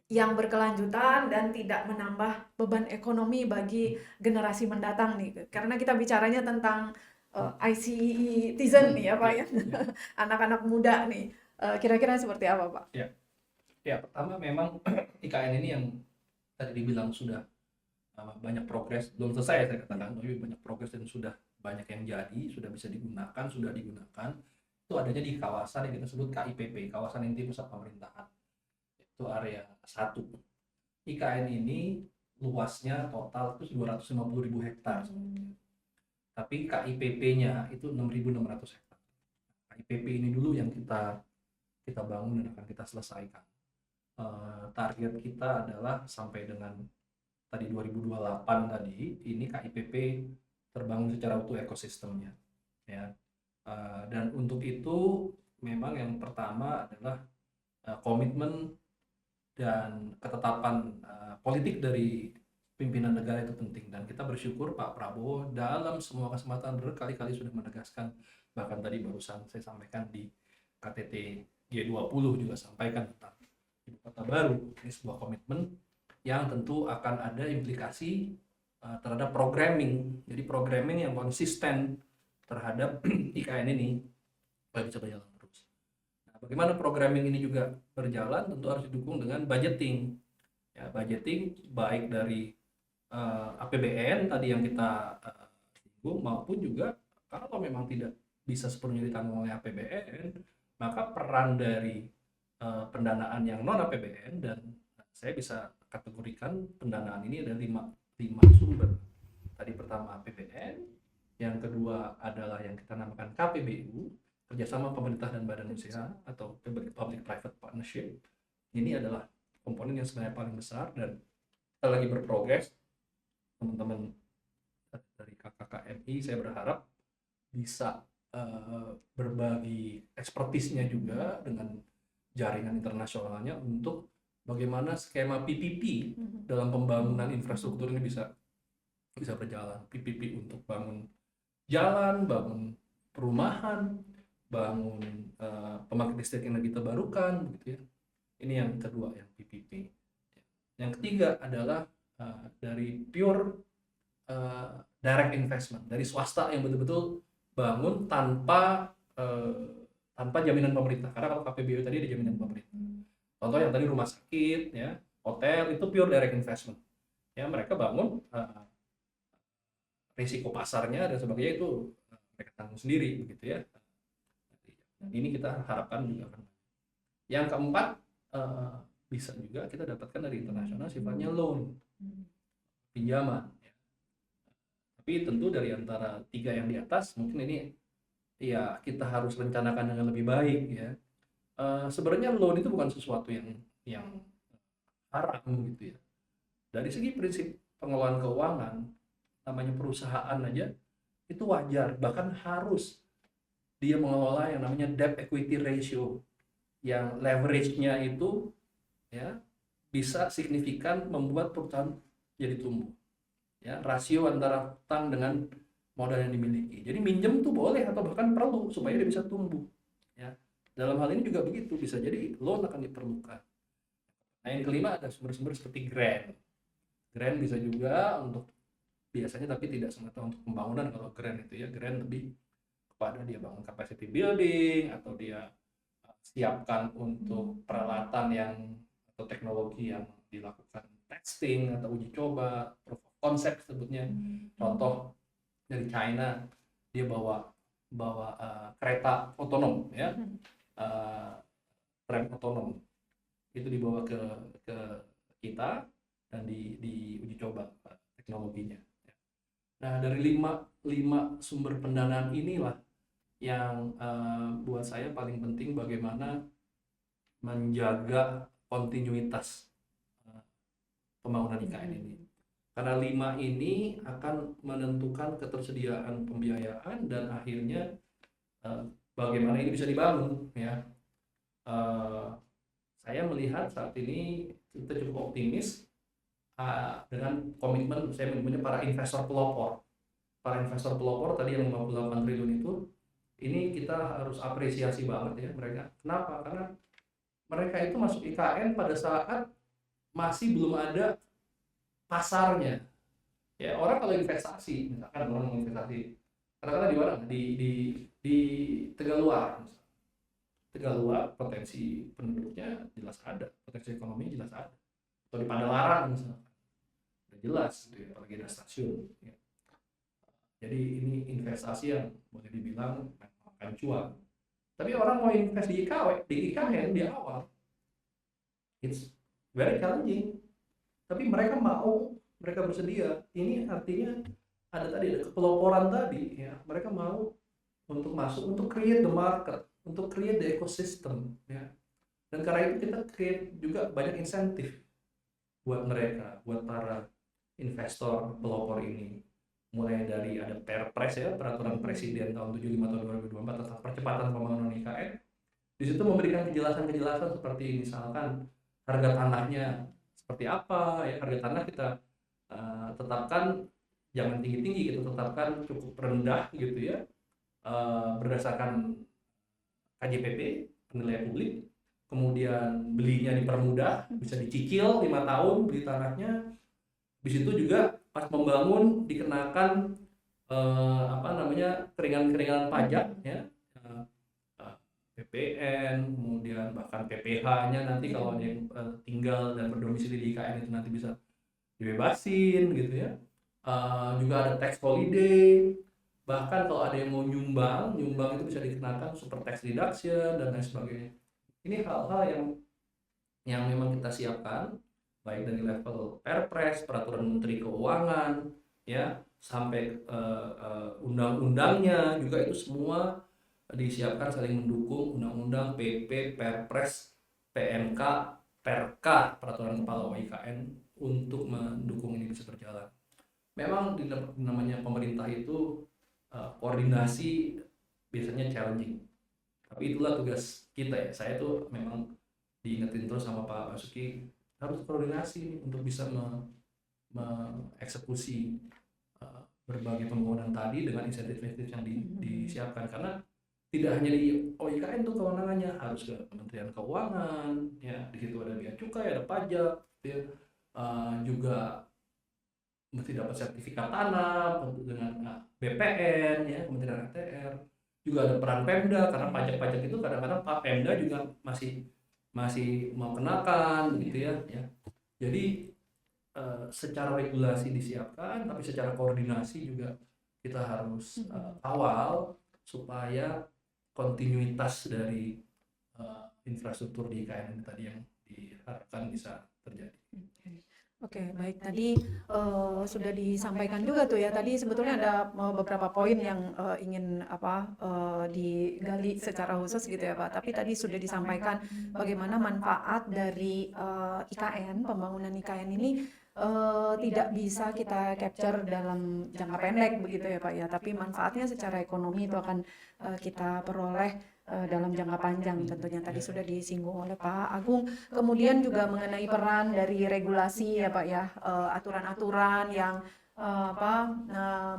yang berkelanjutan dan tidak menambah beban ekonomi bagi generasi mendatang nih, karena kita bicaranya tentang IC citizen nih ya Pak ya, anak-anak muda nih. Kira-kira seperti apa Pak? Ya, pertama memang IKN ini yang tadi dibilang sudah banyak progres, belum selesai saya katakan, tapi banyak progres dan sudah banyak yang jadi, sudah bisa digunakan, sudah digunakan. Itu adanya di kawasan yang kita sebut KIPP, kawasan inti pusat pemerintahan. Itu area 1. IKN ini luasnya total itu 250.000 hektar. Tapi KIPP-nya itu 6.600 hektar. KIPP ini dulu yang kita bangun dan akan kita selesaikan. Target kita adalah sampai dengan tadi 2028 tadi, ini KIPP terbangun secara utuh ekosistemnya, ya. Dan untuk itu memang yang pertama adalah komitmen dan ketetapan politik dari pimpinan negara itu penting, dan kita bersyukur Pak Prabowo dalam semua kesempatan berkali-kali sudah menegaskan, bahkan tadi barusan saya sampaikan di KTT G20 juga sampaikan tentang ibu kota baru. Ini sebuah komitmen yang tentu akan ada implikasi terhadap programming. Jadi programming yang konsisten terhadap IKN ini supaya bisa berjalan terus. Nah, bagaimana programming ini juga berjalan, tentu harus didukung dengan budgeting. Ya, budgeting baik dari APBN tadi yang kita singgung, maupun juga kalau memang tidak bisa sepenuhnya ditanggung oleh APBN, maka peran dari pendanaan yang non APBN, dan saya bisa kategorikan pendanaan ini ada 5 sumber. Tadi pertama APBN, yang kedua adalah yang kita namakan KPBU, kerjasama pemerintah dan badan usaha atau public private partnership. Ini adalah komponen yang sebenarnya paling besar, dan kita lagi berprogres. Teman-teman dari KKKMI saya berharap bisa berbagi ekspertisnya juga dengan jaringan internasionalnya untuk bagaimana skema PPP dalam pembangunan infrastruktur ini bisa berjalan. PPP untuk bangun jalan, bangun perumahan, bangun pembangkit listrik energi terbarukan, gitu ya. Ini yang kedua, yang PPP. Yang ketiga adalah dari pure direct investment, dari swasta yang betul-betul bangun tanpa jaminan pemerintah. Karena kalau KPBU tadi ada jaminan pemerintah. Contoh yang tadi rumah sakit, ya, hotel, itu pure direct investment. Ya, mereka bangun, risiko pasarnya dan sebagainya itu mereka tanggung sendiri, begitu ya. Dan ini kita harapkan juga akan. Yang keempat, bisa juga kita dapatkan dari internasional sifatnya loan, pinjaman. Ya. Tapi tentu dari antara 3 yang di atas, mungkin ini ya kita harus rencanakan dengan lebih baik, ya. Sebenarnya loan itu bukan sesuatu yang haram, gitu ya. Dari segi prinsip pengelolaan keuangan, namanya perusahaan aja itu wajar, bahkan harus dia mengelola yang namanya debt equity ratio, yang leverage-nya itu ya bisa signifikan membuat perusahaan jadi tumbuh. Ya, rasio antara hutang dengan modal yang dimiliki. Jadi minjem tuh boleh atau bahkan perlu supaya dia bisa tumbuh. Ya. Dalam hal ini juga begitu, bisa jadi loan akan diperlukan. Nah, yang kelima ada sumber-sumber seperti grant. Grant bisa juga untuk biasanya, tapi tidak semata untuk pembangunan. Kalau grant itu ya, grant lebih kepada dia bangun capacity building, atau dia siapkan untuk peralatan yang atau teknologi yang dilakukan testing atau uji coba, proof of concept sebutnya. Contoh dari China, dia bawa kereta otonom, ya, rem otonom itu dibawa ke kita dan di uji coba teknologinya. Nah, dari lima sumber pendanaan inilah yang buat saya paling penting bagaimana menjaga kontinuitas eh, pembangunan IKN ini. Karena 5 ini akan menentukan ketersediaan pembiayaan dan akhirnya eh, bagaimana ini bisa dibangun ya. Eh, saya melihat saat ini kita cukup optimis dengan komitmen saya menyebutnya para investor pelopor. Para investor pelopor tadi yang 58 triliun itu, ini kita harus apresiasi banget ya mereka. Kenapa? Karena mereka itu masuk IKN pada saat masih belum ada pasarnya. Ya, orang kalau investasi, misalkan orang mau investasi, katakanlah di mana? Di Tegaluar. Tegaluar potensi penduduknya jelas ada, potensi ekonomi jelas ada. Atau di Padalarang misalnya. Udah jelas gitu ya, apalagi ada stasiun ya. Jadi ini investasi yang boleh dibilang akan cuan. Tapi orang mau invest di IKN di awal, it's very challenging. Tapi mereka bersedia. Ini artinya ada kepeloporan tadi ya. Mereka mau untuk masuk, untuk create the market, untuk create the ecosystem ya. Dan karena itu kita create juga banyak insentif buat mereka, buat para investor pelopor ini. Mulai dari ada Perpres ya, peraturan presiden tahun 75 tahun 2024 tentang percepatan pembangunan IKN. Di situ memberikan kejelasan-kejelasan seperti misalkan harga tanahnya seperti apa ya, harga tanah kita tetapkan jangan tinggi-tinggi, kita tetapkan cukup rendah gitu ya, berdasarkan KJPP penilaian publik. Kemudian belinya dipermudah, bisa dicicil 5 tahun beli tanahnya. Di situ juga pas membangun dikenakan keringanan pajak ya, PPN, kemudian bahkan PPh-nya nanti kalau ada yang tinggal dan berdomisili di IKN itu nanti bisa dibebasin gitu ya. Juga ada tax holiday, bahkan kalau ada yang mau nyumbang itu bisa dikenakan super tax deduction dan lain sebagainya. Ini hal-hal yang memang kita siapkan baik dari level Perpres, peraturan Menteri Keuangan, ya sampai undang-undangnya juga itu semua disiapkan saling mendukung undang-undang, PP, Perpres, PMK, Perka, peraturan kepala IKN untuk mendukung ini bisa berjalan. Memang namanya pemerintah itu koordinasi biasanya challenging, tapi itulah tugas kita ya. Saya tuh memang diingetin terus sama Pak Basuki harus koordinasi untuk bisa mengeksekusi berbagai pembangunan tadi dengan insentif-insentif yang disiapkan, karena tidak hanya di OIKN tuh kewenangannya, harus ke Kementerian Keuangan ya, di situ ada bea cukai, ada pajak ya. Juga mesti dapat sertifikat tanah dengan BPN ya, Kementerian ATR. Juga ada peran Pemda, karena pajak-pajak itu kadang-kadang Pak Pemda juga masih mau kenakan gitu ya. Jadi secara regulasi disiapkan, tapi secara koordinasi juga kita harus kawal supaya kontinuitas dari infrastruktur di IKN tadi yang diharapkan bisa terjadi. Oke, baik. Tadi sudah disampaikan juga tuh ya. Tadi sebetulnya ada beberapa poin yang ingin digali secara khusus gitu ya Pak. Tapi tadi sudah disampaikan bagaimana manfaat dari IKN, pembangunan IKN ini tidak bisa kita capture dalam jangka pendek begitu ya Pak ya. Tapi manfaatnya secara ekonomi itu akan kita peroleh dalam jangka panjang tentunya. Tadi sudah disinggung oleh Pak Agung. Kemudian juga mengenai peran dari regulasi ya Pak ya, aturan-aturan yang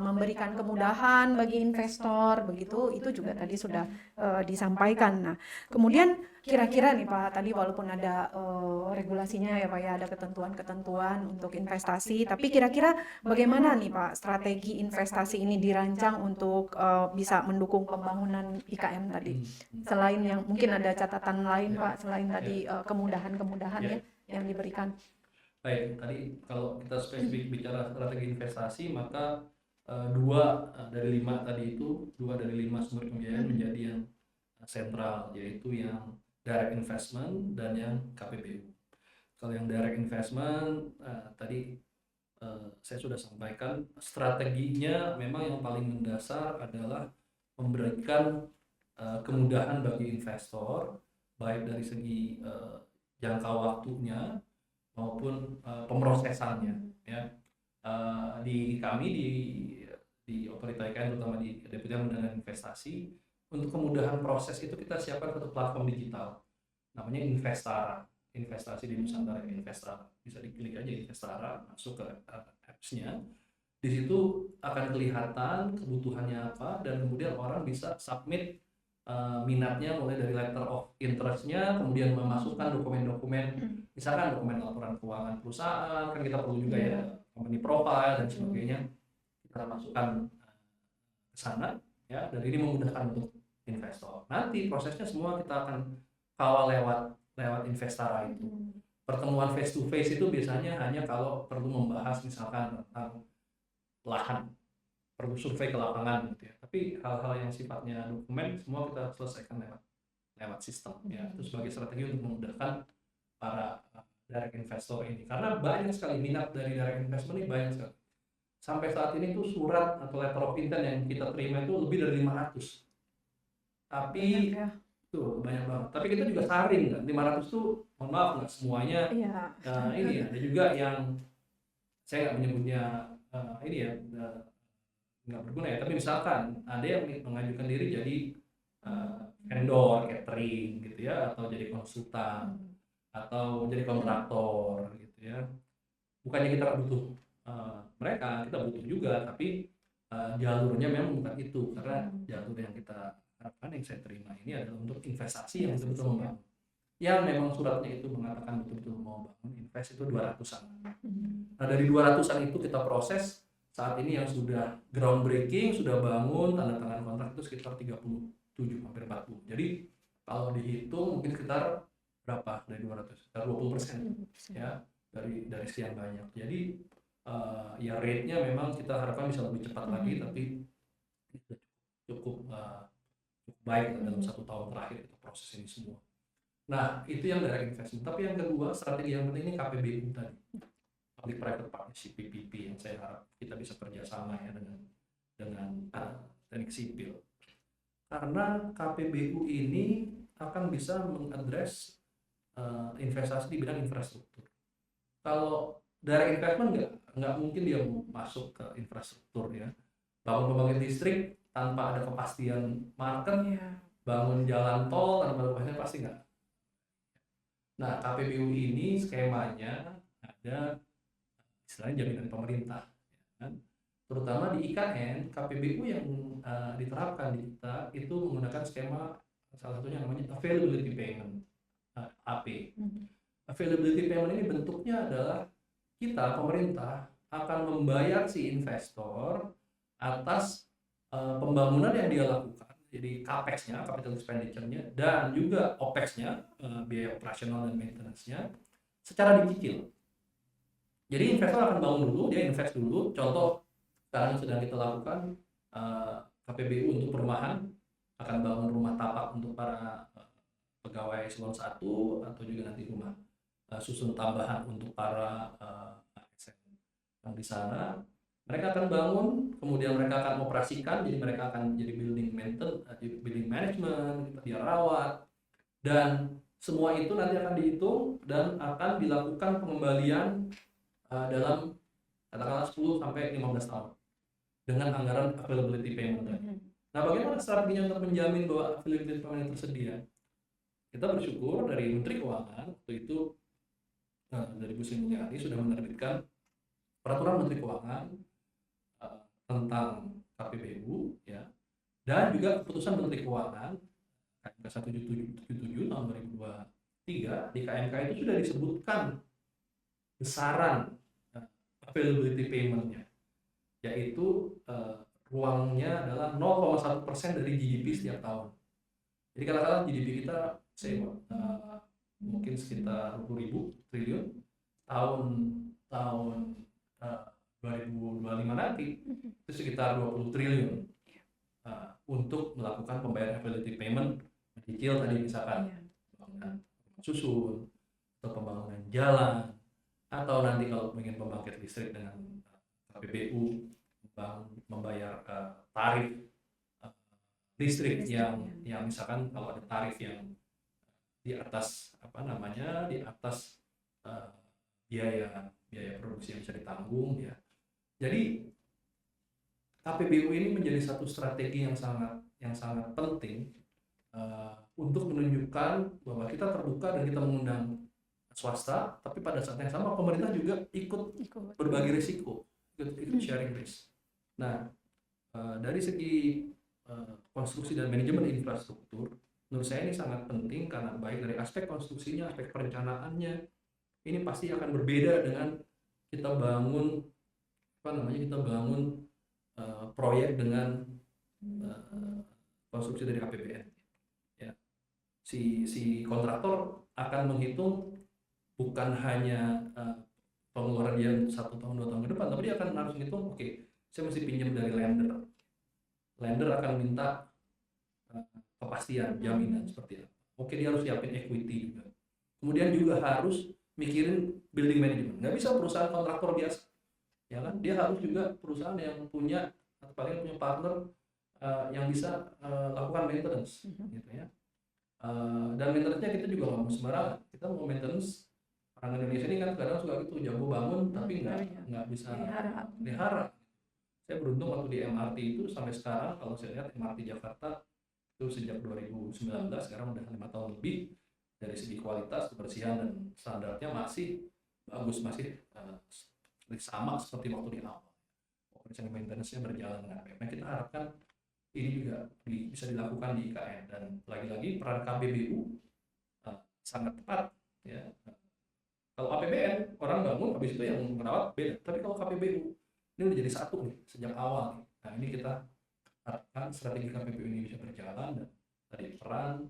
memberikan kemudahan bagi investor begitu, itu juga tadi sudah disampaikan. Nah, kemudian kira-kira nih Pak, tadi walaupun ada regulasinya ya Pak ya, ada ketentuan-ketentuan untuk investasi, tapi kira-kira bagaimana nih Pak strategi investasi ini dirancang untuk bisa mendukung pembangunan IKN tadi? Selain yang mungkin ada catatan lain Pak, selain tadi kemudahan-kemudahan ya yang diberikan. Baik, tadi kalau kita spesifik bicara strategi investasi, maka dua dari lima sumber pembiayaan menjadi yang sentral, yaitu yang direct investment dan yang KPBU. Kalau yang direct investment tadi saya sudah sampaikan, strateginya memang yang paling mendasar adalah memberikan kemudahan bagi investor, baik dari segi jangka waktunya maupun pemrosesannya. Ya. Di kami di Otorita IKN, terutama di Deputi Pendanaan Investasi, untuk kemudahan proses itu kita siapkan satu platform digital, namanya Investara. Investasi di Nusantara, Investara. Bisa diklik aja Investara, masuk ke apps-nya. Di situ akan kelihatan kebutuhannya apa, dan kemudian orang bisa submit minatnya mulai dari letter of interest-nya, kemudian memasukkan dokumen-dokumen, misalkan dokumen laporan keuangan perusahaan, kan kita perlu juga ya company profile dan sebagainya, kita masukkan ke sana ya, dan ini memudahkan untuk investor. Nanti prosesnya semua kita akan kawal lewat Investara itu. Pertemuan face to face itu biasanya hanya kalau perlu membahas misalkan tentang lahan, perlu survei ke lapangan gitu ya. Tapi hal-hal yang sifatnya dokumen semua kita selesaikan lewat sistem ya. Itu sebagai strategi untuk memudahkan para direct investor ini, karena banyak sekali minat dari direct investment ini, banyak sekali. Sampai saat ini tuh surat atau letter of intent yang kita terima itu lebih dari 500. Tapi tuh banyak banget. Tapi kita juga saring kan. 500 tuh mohon maaf nggak semuanya. Ini ada juga yang saya nggak menyebutnya ini ya nggak berguna ya. Tapi misalkan ada yang mengajukan diri jadi vendor catering gitu ya, atau jadi konsultan, atau jadi kontraktor gitu ya. Bukannya kita butuh mereka, kita butuh juga, tapi jalurnya memang bukan itu, karena jalur yang kita harapkan, yang saya terima ini adalah untuk investasi yang betul-betul membangun. Yang memang suratnya itu mengatakan betul-betul mau bangun invest itu 200-an. Nah dari 200-an itu kita proses saat ini yang sudah groundbreaking, sudah bangun, tanda tangan kontrak itu sekitar 37, hampir 40. Jadi kalau dihitung mungkin sekitar berapa dari 200? Sekitar 20% ya dari sekian banyak. Jadi ya rate-nya memang kita harapkan bisa lebih cepat lagi, tapi cukup baik dalam 1 tahun terakhir kita proses ini semua. Nah itu yang direct investment. Tapi yang kedua, strategi yang penting ini KPBU tadi, public private partnership, PPP, yang saya harap kita bisa kerjasama ya dengan teknik sipil, karena KPBU ini akan bisa mengadres investasi di bidang infrastruktur. Kalau direct investment nggak mungkin dia masuk ke infrastruktur ya, bangun pembangkit listrik tanpa ada kepastian market, bangun jalan tol tanpa ada kepastian, pasti nggak. Nah KPBU ini skemanya ada istilahnya jaminan pemerintah ya kan? Terutama di IKN, KPBU yang diterapkan di kita itu menggunakan skema salah satunya namanya availability payment, AP. Availability payment ini bentuknya adalah kita, pemerintah, akan membayar si investor atas pembangunan yang dia lakukan, jadi CAPEX-nya, capital expenditure-nya, dan juga OPEX-nya, biaya operasional dan maintenance-nya, secara dicicil. Jadi investor akan bangun dulu, dia invest dulu. Contoh sekarang sedang kita lakukan, KPBU untuk perumahan akan bangun rumah tapak untuk para pegawai eselon 1, atau juga nanti rumah susun tambahan untuk para ASN yang di sana. Mereka akan bangun, kemudian mereka akan operasikan, jadi mereka akan jadi building maintenance, building management, dia rawat, dan semua itu nanti akan dihitung dan akan dilakukan pengembalian dalam katakanlah 10 sampai 15 tahun dengan anggaran availability payment. Nah, bagaimana strateginya untuk menjamin bahwa availability payment tersedia? Kita bersyukur dari Menteri Keuangan waktu itu, dari Bu Sri Mulyani sudah menerbitkan peraturan Menteri Keuangan tentang KPBU ya, dan juga keputusan Menteri Keuangan KMK 1777 tahun 2023 di KMK itu sudah disebutkan besaran availability payment-nya, yaitu ruangnya adalah 0,1% dari GDP setiap tahun. Jadi katakanlah GDP kita mungkin sekitar 20.000 triliun tahun 2025 nanti itu sekitar 20 triliun untuk melakukan pembayaran availability payment, mencicil tadi misalkan pembangunan rumah susun atau pembangunan jalan, atau nanti kalau ingin pembangkit listrik dengan KPBU membayar tarif listrik yang misalkan kalau ada tarif yang di atas di atas uh, biaya produksi yang bisa ditanggung ya. Jadi KPBU ini menjadi satu strategi yang sangat penting untuk menunjukkan bahwa kita terbuka dan kita mengundang swasta, tapi pada saat yang sama pemerintah juga ikut berbagi risiko, ikut sharing risk. Nah, dari segi konstruksi dan manajemen infrastruktur, menurut saya ini sangat penting karena baik dari aspek konstruksinya, aspek perencanaannya, ini pasti akan berbeda dengan kita bangun proyek dengan konstruksi dari APBN. Ya, si kontraktor akan menghitung bukan hanya pengeluaran dia 1 tahun 2 tahun ke depan, tapi dia akan harus menghitung, oke, saya mesti pinjam dari lender. Lender akan minta kepastian, jaminan seperti apa. Oke, dia harus siapin equity juga. Kemudian juga harus mikirin building management. Nggak bisa perusahaan kontraktor biasa, ya kan? Dia harus juga perusahaan yang punya partner yang bisa lakukan maintenance, gitu ya. Dan maintenance-nya kita juga nggak mau sembarangan. Kita mau maintenance, orang Indonesia ini kan kadang suka gitu, jago bangun tapi nggak bisa pelihara. Saya beruntung waktu di MRT itu sampai sekarang, kalau saya lihat MRT Jakarta itu sejak 2019, sekarang udah 5 tahun lebih, dari segi kualitas, kebersihan, dan standarnya masih bagus, masih sama seperti waktu di awal. Operation maintenance-nya berjalan dengan baik. Nah, kita harapkan ini juga bisa dilakukan di IKN, dan lagi-lagi peran KPBU sangat tepat ya. Kalau APBN orang bangun, habis itu yang merawat beda, tapi kalau KPBU ini udah jadi satu nih sejak awal. Nah, ini kita harapkan strategi KPBU ini bisa berjalan, dan tadi peran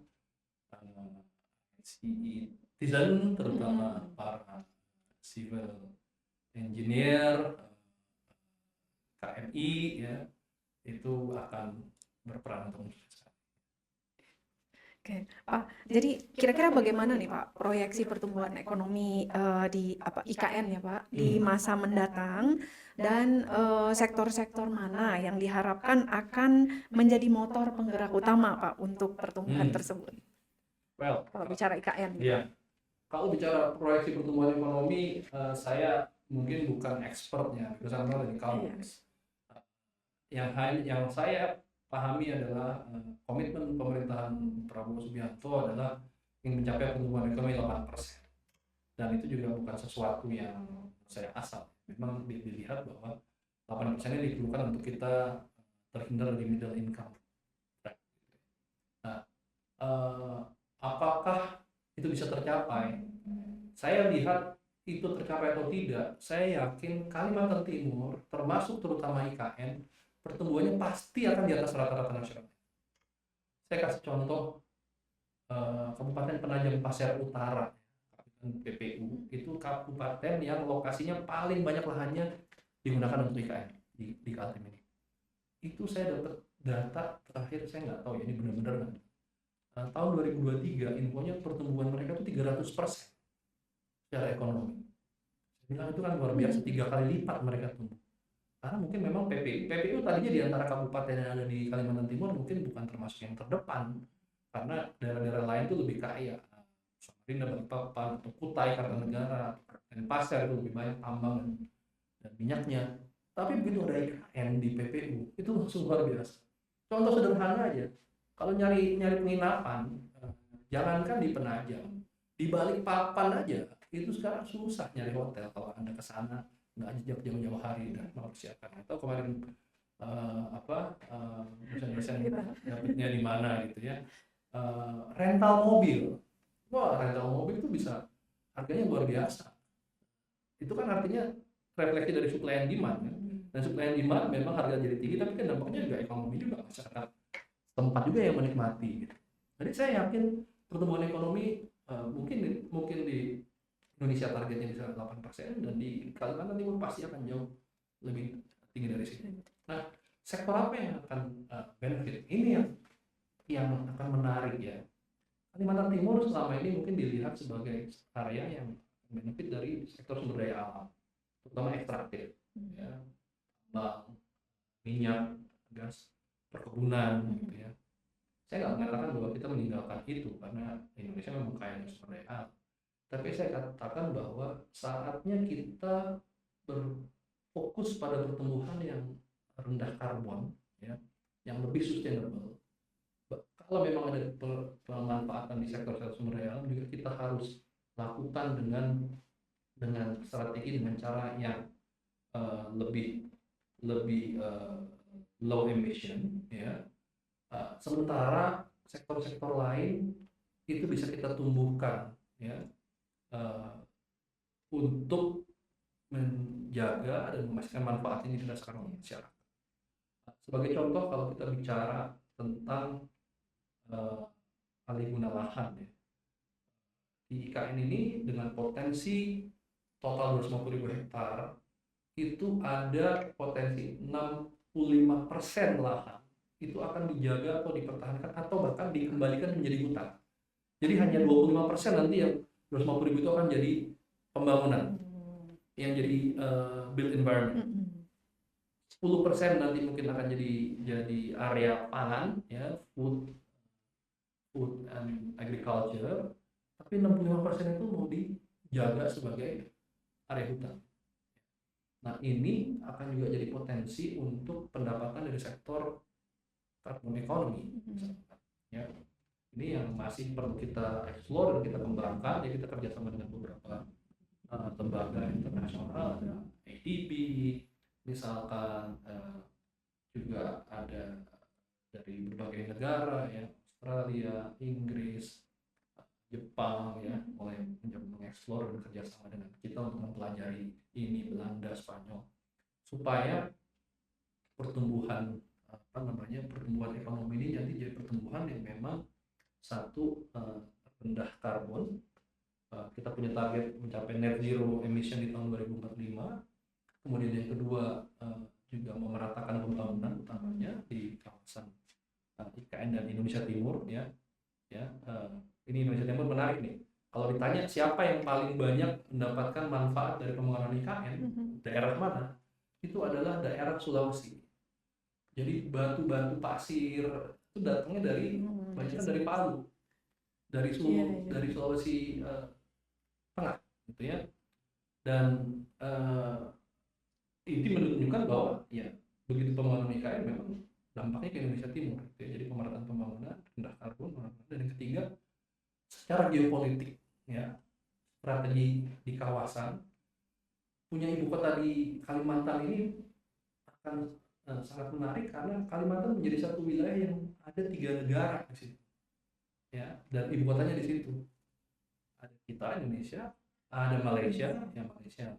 citizen, terutama para civil engineer, KMI ya, itu akan berperan untuk menjelaskan. Oke, Pak. Jadi kira-kira bagaimana nih Pak proyeksi pertumbuhan ekonomi di IKN ya Pak di masa mendatang, dan sektor-sektor mana yang diharapkan akan menjadi motor penggerak utama Pak untuk pertumbuhan tersebut? Well, kalau bicara IKN. Iya. Kalau bicara proyeksi pertumbuhan ekonomi, saya mungkin bukan expertnya, bersama dari Kalbux. Yang saya pahami adalah komitmen pemerintahan Prabowo Subianto adalah ingin mencapai pertumbuhan ekonomi 8%. Dan itu juga bukan sesuatu yang saya asal. Memang dilihat bahwa 8% ini diperlukan untuk kita terhindar dari middle income. Nah, apakah itu bisa tercapai? Saya lihat itu tercapai atau tidak, saya yakin Kalimantan Timur, termasuk terutama IKN, pertumbuhannya pasti akan di atas rata-rata nasional. Saya kasih contoh Kabupaten Penajam Pasir Utara, PPU, itu kabupaten yang lokasinya paling banyak lahannya digunakan untuk IKN di Kaltim ini. Itu saya dapat data terakhir, saya nggak tahu ya ini benar-benar nggak. Tahun 2023 infonya pertumbuhan mereka itu 300% secara ekonomi. Saya bilang itu kan luar biasa, 3 kali lipat mereka tumbuh. Karena mungkin memang PPU tadinya di antara kabupaten yang ada di Kalimantan Timur mungkin bukan termasuk yang terdepan, karena daerah-daerah lain itu lebih kaya, Samarinda, Balikpapan, atau Kutai, Kartanegara, dan Pasir itu lebih banyak tambang dan minyaknya. Tapi begitu ada IKN di PPU itu langsung luar biasa. Contoh sederhana aja, kalau nyari penginapan, jangankan di Penajam, di Balikpapan aja itu sekarang susah nyari hotel. Kalau Anda ke sana nggak jauh-jauh hari dan mempersiapkan. Atau kemarin dosen-dosen dapetnya di mana gitu ya, rental mobil. Wah, rental mobil itu bisa harganya luar biasa. Itu kan artinya refleksi dari supply and demand kan? Dan supply and demand memang harga jadi tinggi, tapi kan dampaknya juga ekonomi juga, masyarakat tempat juga yang menikmati gitu. Jadi saya yakin pertumbuhan ekonomi mungkin di Indonesia targetnya bisa 8%, dan di Kalimantan Timur pasti akan jauh lebih tinggi dari situ. Nah, sektor apa yang akan benefit? Ini yang akan menarik ya. Kalimantan Timur selama ini mungkin dilihat sebagai area yang benefit dari sektor sumber daya alam, terutama ekstraktif, ya, tambang, minyak, gas, perkebunan, gitu ya. Saya nggak mengatakan bahwa kita meninggalkan itu karena Indonesia memang kaya dengan sumber daya alam. Tapi saya katakan bahwa saatnya kita berfokus pada pertumbuhan yang rendah karbon, ya, yang lebih sustainable. Kalau memang ada pemanfaatan di sektor sumber daya alam juga kita harus lakukan dengan strategi, dengan cara yang lebih low emission, ya. Sementara sektor-sektor lain itu bisa kita tumbuhkan, ya, untuk menjaga dan memastikan manfaat ini dirasakan oleh masyarakat. Sebagai contoh, kalau kita bicara tentang alih guna lahan, ya, di IKN ini dengan potensi total 250.000 hektar itu ada potensi 65% lahan itu akan dijaga atau dipertahankan atau bahkan dikembalikan menjadi hutan. Jadi hanya 25% nanti yang 250.000 itu akan jadi pembangunan, yang jadi built environment. 10% nanti mungkin akan jadi area pangan, ya, food and agriculture, tapi 65% itu mau dijaga sebagai area hutan. Nah, ini akan juga jadi potensi untuk pendapatan dari sektor carbon economy, ya. Ini yang masih perlu kita explore dan kita kembangkan. Ya, kita kerjasama dengan beberapa lembaga internasional, ada ADB, misalkan juga ada dari berbagai negara, ya, Australia, Inggris, Jepang, ya, mulai mengeksplor dan kerjasama dengan kita untuk mempelajari ini, Belanda, Spanyol, supaya pertumbuhan pertumbuhan ekonomi ini jadi pertumbuhan yang memang satu rendah karbon. Kita punya target mencapai net zero emission di tahun 2045. Kemudian yang kedua juga memeratakan pembangunan utamanya di kawasan IKN dan Indonesia Timur, ya. Ini Indonesia Timur menarik nih. Kalau ditanya siapa yang paling banyak mendapatkan manfaat dari pembangunan IKN, daerah mana? Itu adalah daerah Sulawesi. Jadi batu-batu pasir itu datangnya dari banyak dari Palu, dari Sulawesi Tengah, gitu ya. Dan ini menunjukkan bahwa ya begitu pembangunan IKN memang dampaknya ke Indonesia Timur, gitu ya. Jadi pemerataan pembangunan, rendah karbon, dan yang ketiga secara geopolitik, ya, strategi di kawasan, punya ibu kota di Kalimantan ini akan sangat menarik karena Kalimantan menjadi satu wilayah yang ada 3 negara di situ, ya, dan ibu kotanya di situ. Ada kita Indonesia, ada Malaysia, yang Malaysia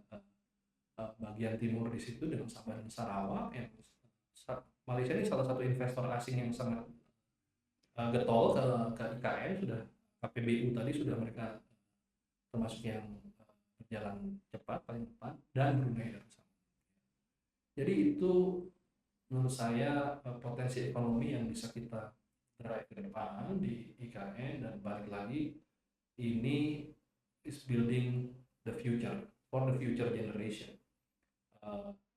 bagian timur di situ dengan Sabah dan Sarawak. Yang Malaysia ini salah satu investor asing yang sangat getol ke IKN. Sudah KPBU tadi sudah mereka termasuk yang berjalan cepat paling depan, dan Brunei Darussalam. Jadi itu menurut saya potensi ekonomi yang bisa kita drive ke depan di IKN. Dan balik lagi, ini is building the future for the future generation.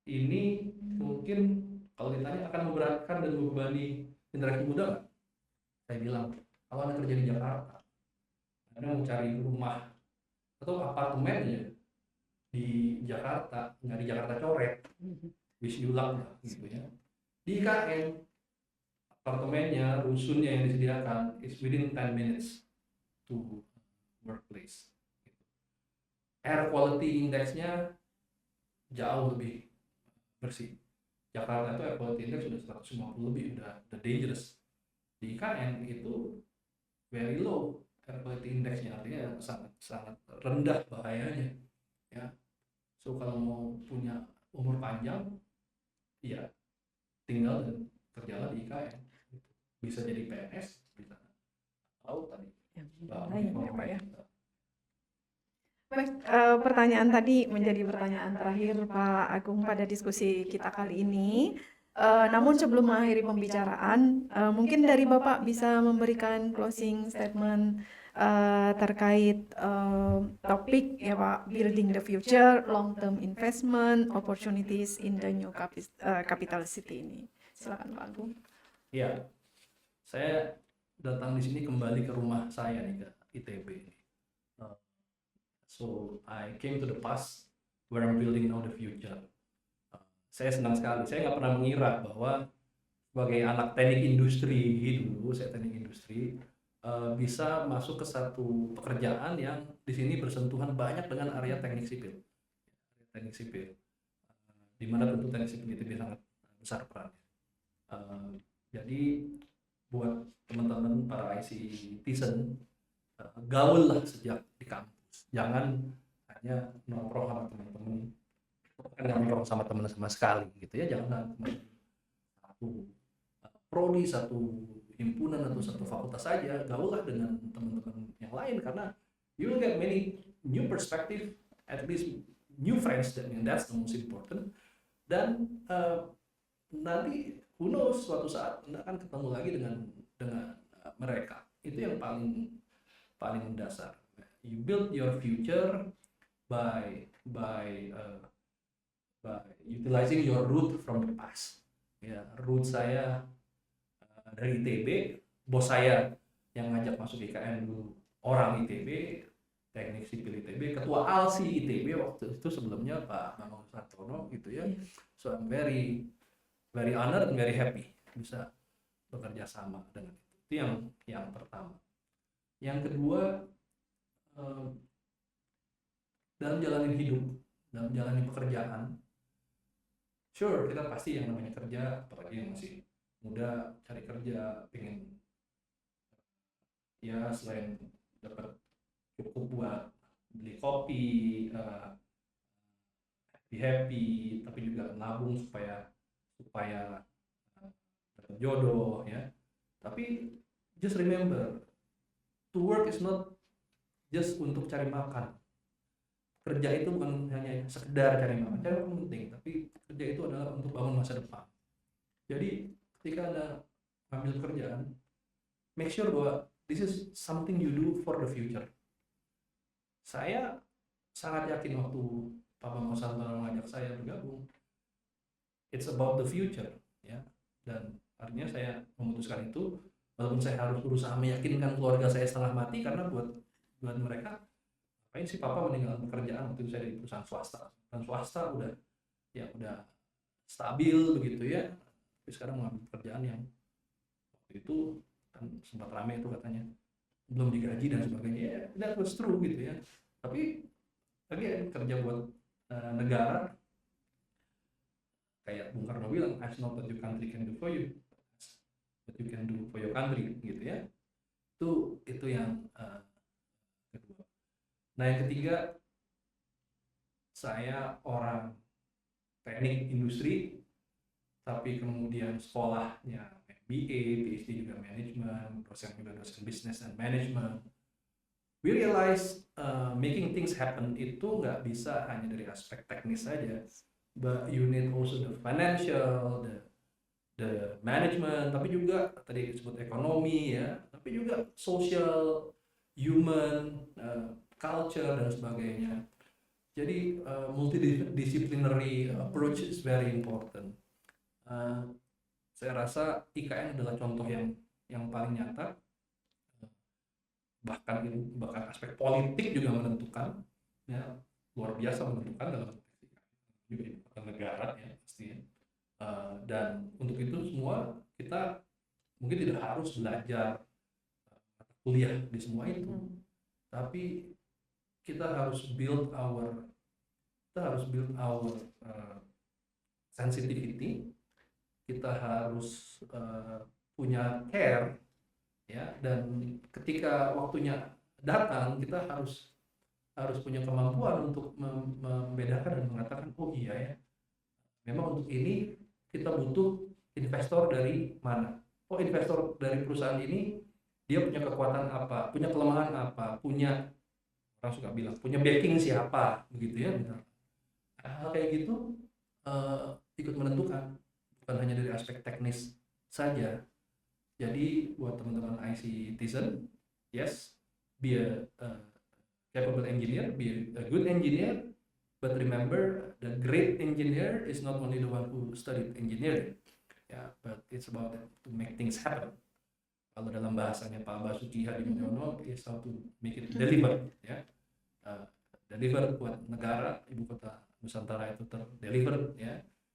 Ini mungkin kalau ditanya akan memberatkan dan membebani generasi muda nggak? Saya bilang, kalau Anda kerja di Jakarta, Anda mau cari rumah atau apartemen ya di Jakarta, nggak di Jakarta coret, wish you luck, gitu ya. Di IKN, apartemennya, rusunnya yang disediakan is within 10 minutes to workplace. Air quality index-nya jauh lebih bersih. Jakarta itu air quality index sudah 150 lebih, udah dangerous. Di IKN itu very low air quality index-nya, artinya sangat rendah bahayanya, ya. So kalau mau punya umur panjang, ya tinggal dan kerjalah di IKN. Bisa jadi PNS, bisa tahu tadi. Lain ya Pak ya. Baik, pertanyaan tadi menjadi pertanyaan terakhir Pak Agung pada diskusi kita kali ini. Namun sebelum mengakhiri pembicaraan, mungkin dari Bapak bisa memberikan closing statement terkait topik ya Pak, building the future, long term investment, opportunities in the new capital city ini. Silakan Pak Agung. Ya, saya datang di sini kembali ke rumah saya nih, ke ITB ini. Uh, So I came to the past where I'm building now the future. Saya senang sekali. Saya nggak pernah mengira bahwa sebagai anak teknik industri dulu, saya teknik industri, bisa masuk ke satu pekerjaan yang di sini bersentuhan banyak dengan area teknik sipil. Teknik sipil, di mana tentu teknik sipil itu sangat besar perannya. Jadi buat teman-teman para IC Tizen, gaul lah sejak di kampus. Jangan hanya nongkrong sama teman-teman, bukan nongkrong sama teman sama sekali gitu ya. Jangan satu prodi, satu himpunan atau satu fakultas saja, gaul lah dengan teman-teman yang lain, karena you will get many new perspective, at least new friends, and that's the most important. Dan nanti who knows, suatu saat Anda akan ketemu lagi dengan mereka. Itu yang paling mendasar. You build your future by utilizing your root from the past. Ya, root saya dari ITB, bos saya yang ngajak masuk IKN dulu orang ITB, teknik sipil ITB, ketua ALSI ITB waktu itu sebelumnya Pak Bambang Sartono gitu ya. So I'm very honored and very happy bisa bekerja sama dengan itu. Itu yang pertama. Yang kedua, dalam jalanin hidup, dalam jalanin pekerjaan, sure kita pasti yang namanya kerja, apalagi yang masih muda cari kerja, pengen ya selain dapat cukup buat beli kopi, happy, tapi juga nabung supaya dapat jodoh ya. Tapi just remember, to work is not just untuk cari makan. Kerja itu bukan hanya sekedar cari makan penting, tapi kerja itu adalah untuk bangun masa depan. Jadi ketika Anda ambil kerjaan, make sure bahwa this is something you do for the future. Saya sangat yakin waktu Pak Bambang Sartono mengajak saya bergabung, it's about the future ya. Dan artinya saya memutuskan itu, walaupun saya harus berusaha meyakinkan keluarga saya setengah mati, karena buat mereka, ngapain sih papa meninggalkan pekerjaan. Waktu itu saya di perusahaan swasta, dan swasta udah stabil begitu ya, tapi sekarang mengambil pekerjaan yang waktu itu kan sempat ramai itu katanya belum digaji dan sebagainya. Ya, that was true gitu ya. Tapi lagi kerja buat negara, kayak Bung Karno bilang, "Ask not what your country can do for you, what you can do for your country," gitu ya. Itu yang kedua. Nah, yang ketiga, saya orang teknik industri, tapi kemudian sekolahnya MBA, PhD juga manajemen, dosen juga dosen business and management. We realize making things happen itu nggak bisa hanya dari aspek teknis saja, but you need also the financial, the management, tapi juga tadi disebut ekonomi ya, tapi juga social, human, culture dan sebagainya. Jadi multidisciplinary approach is very important. Saya rasa IKN adalah contoh yang paling nyata. Bahkan aspek politik juga menentukan ya, luar biasa menentukan dalam juga negara ya pastinya. Dan untuk itu semua kita mungkin tidak harus belajar kuliah di semua itu, tapi kita harus build our sensitivity, kita harus punya care ya, dan ketika waktunya datang kita harus punya kemampuan untuk membedakan dan mengatakan, oh iya ya, memang untuk ini kita butuh investor dari mana. Oh, investor dari perusahaan ini dia punya kekuatan apa, punya kelemahan apa, punya, orang suka bilang, punya backing siapa begitu ya. Hal kayak gitu ikut menentukan. bukan hanya dari aspek teknis saja. Jadi buat teman-teman IC Citizen, yes, be a capable engineer, be a good engineer, but remember the great engineer is not only the one who studied engineering, but it's about to make things happen. Kalau dalam bahasanya Pak Basuki Hadimulyono is how to make it deliver, deliver buat negara, ibu kota Nusantara itu terdeliver,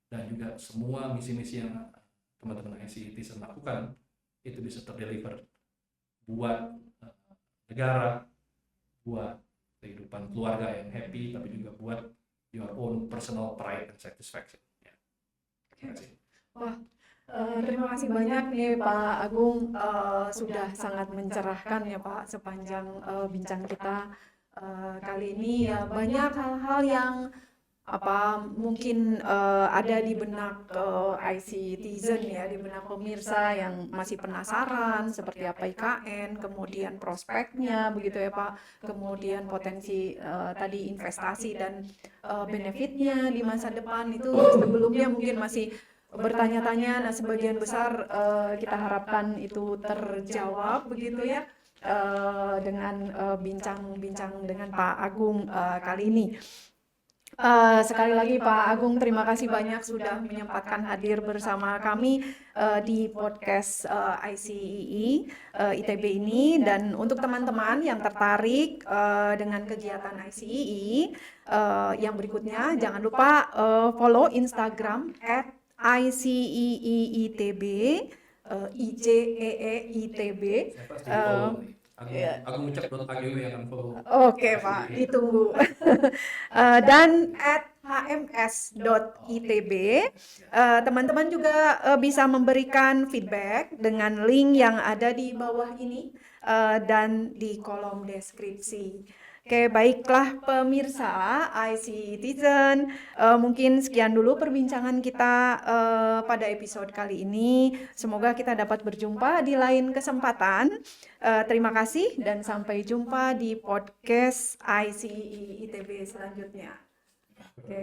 dan juga semua misi-misi yang teman-teman IC Citizen lakukan itu bisa terdeliver buat negara, buat kehidupan keluarga yang happy, tapi juga buat your own personal pride and satisfaction. Terima kasih. Wah, terima kasih banyak nih Pak Agung, sudah sangat mencerahkan ya Pak sepanjang bincang kita kali ini. Ya banyak hal-hal yang mungkin ada di benak IC Citizen ya, di benak pemirsa yang masih penasaran seperti apa IKN, kemudian prospeknya begitu ya Pak, kemudian potensi tadi investasi dan benefitnya di masa depan itu sebelumnya mungkin masih bertanya-tanya. Nah sebagian besar kita harapkan itu terjawab begitu ya dengan bincang-bincang dengan Pak Agung kali ini. Sekali lagi Pak Agung, terima kasih banyak sudah menyempatkan hadir bersama kami di podcast ICEE ITB ini. Dan untuk teman-teman yang tertarik dengan kegiatan ICEE yang berikutnya, jangan lupa follow Instagram @ICEE-ITB, ICEE-ITB. Saya pasti follow nih. Agungcek.agw yang akan follow. Oke Pak, ditunggu. Dan @hms.itb, teman-teman juga bisa memberikan feedback dengan link yang ada di bawah ini dan di kolom deskripsi. Oke, baiklah pemirsa IC Citizen, mungkin sekian dulu perbincangan kita pada episode kali ini. Semoga kita dapat berjumpa di lain kesempatan. Terima kasih dan sampai jumpa di podcast ICEE ITB selanjutnya. Oke.